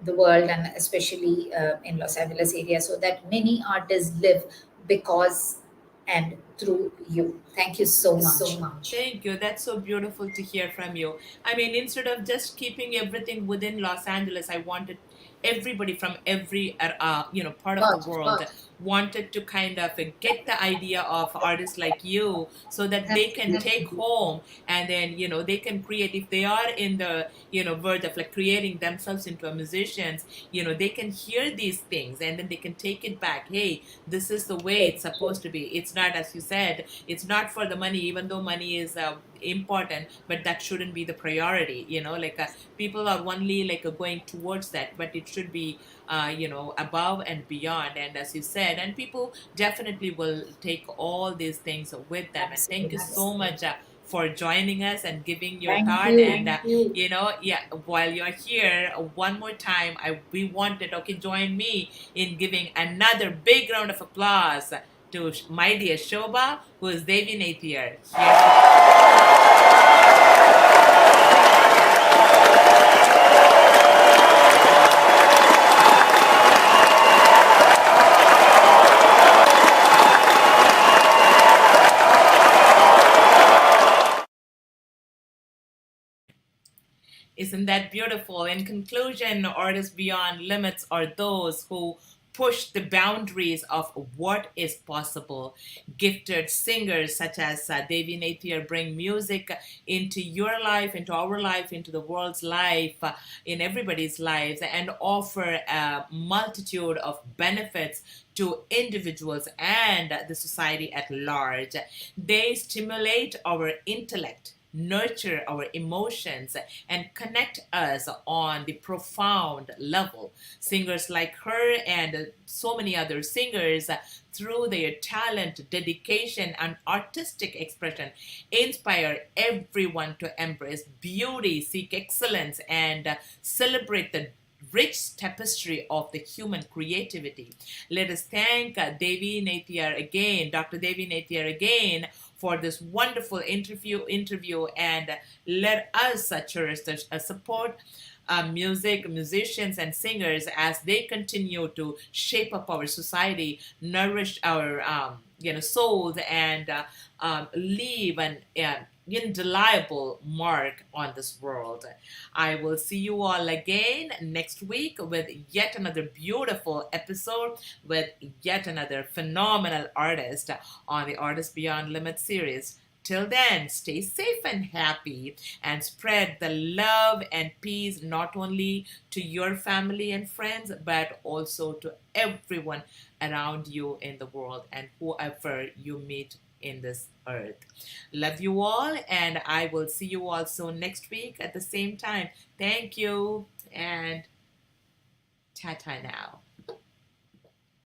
the world, and especially in Los Angeles area, so that many artists live because and through you. Thank you so So much. much. Thank you. That's so beautiful to hear from you. I mean, instead of just keeping everything within Los Angeles, I wanted everybody from every part of the world wanted to kind of get the idea of artists like you so that they can take home and then they can create if they are in the verge of like creating themselves into a musicians. They can hear these things and then they can take it back. Hey, this is the way it's supposed to be. It's not, as you said, it's not for the money, even though money is important, but that shouldn't be the priority. Like people are only like going towards that, but it should be above and beyond. And as you said, and people definitely will take all these things with them. And thank you Absolutely. so much for joining us and giving your Thank thought. you. And yeah, while you're here, one more time, we wanted, okay, join me in giving another big round of applause to my dear Shobha, who is Devie Neithiyar. Isn't that beautiful? In conclusion, artists beyond limits are those who push the boundaries of what is possible. Gifted singers such as Devie Neithiyar bring music into your life, into our life, into the world's life, in everybody's lives, and offer a multitude of benefits to individuals and the society at large. They stimulate our intellect, nurture our emotions, and connect us on the profound level. Singers like her and so many other singers, through their talent, dedication, and artistic expression, inspire everyone to embrace beauty, seek excellence, and celebrate the rich tapestry of the human creativity. Let us thank Devie Neithiyar again, Dr. Devie Neithiyar again, for this wonderful interview, and let us cherish the support musicians and singers as they continue to shape up our society, nourish our souls, and leave an indelible mark on this world. I will see you all again next week with yet another beautiful episode with yet another phenomenal artist on the Artist Beyond Limits series. Till then, stay safe and happy and spread the love and peace not only to your family and friends, but also to everyone around you in the world and whoever you meet in this earth. Love you all, and I will see you all soon next week at the same time. Thank you, and ta ta now.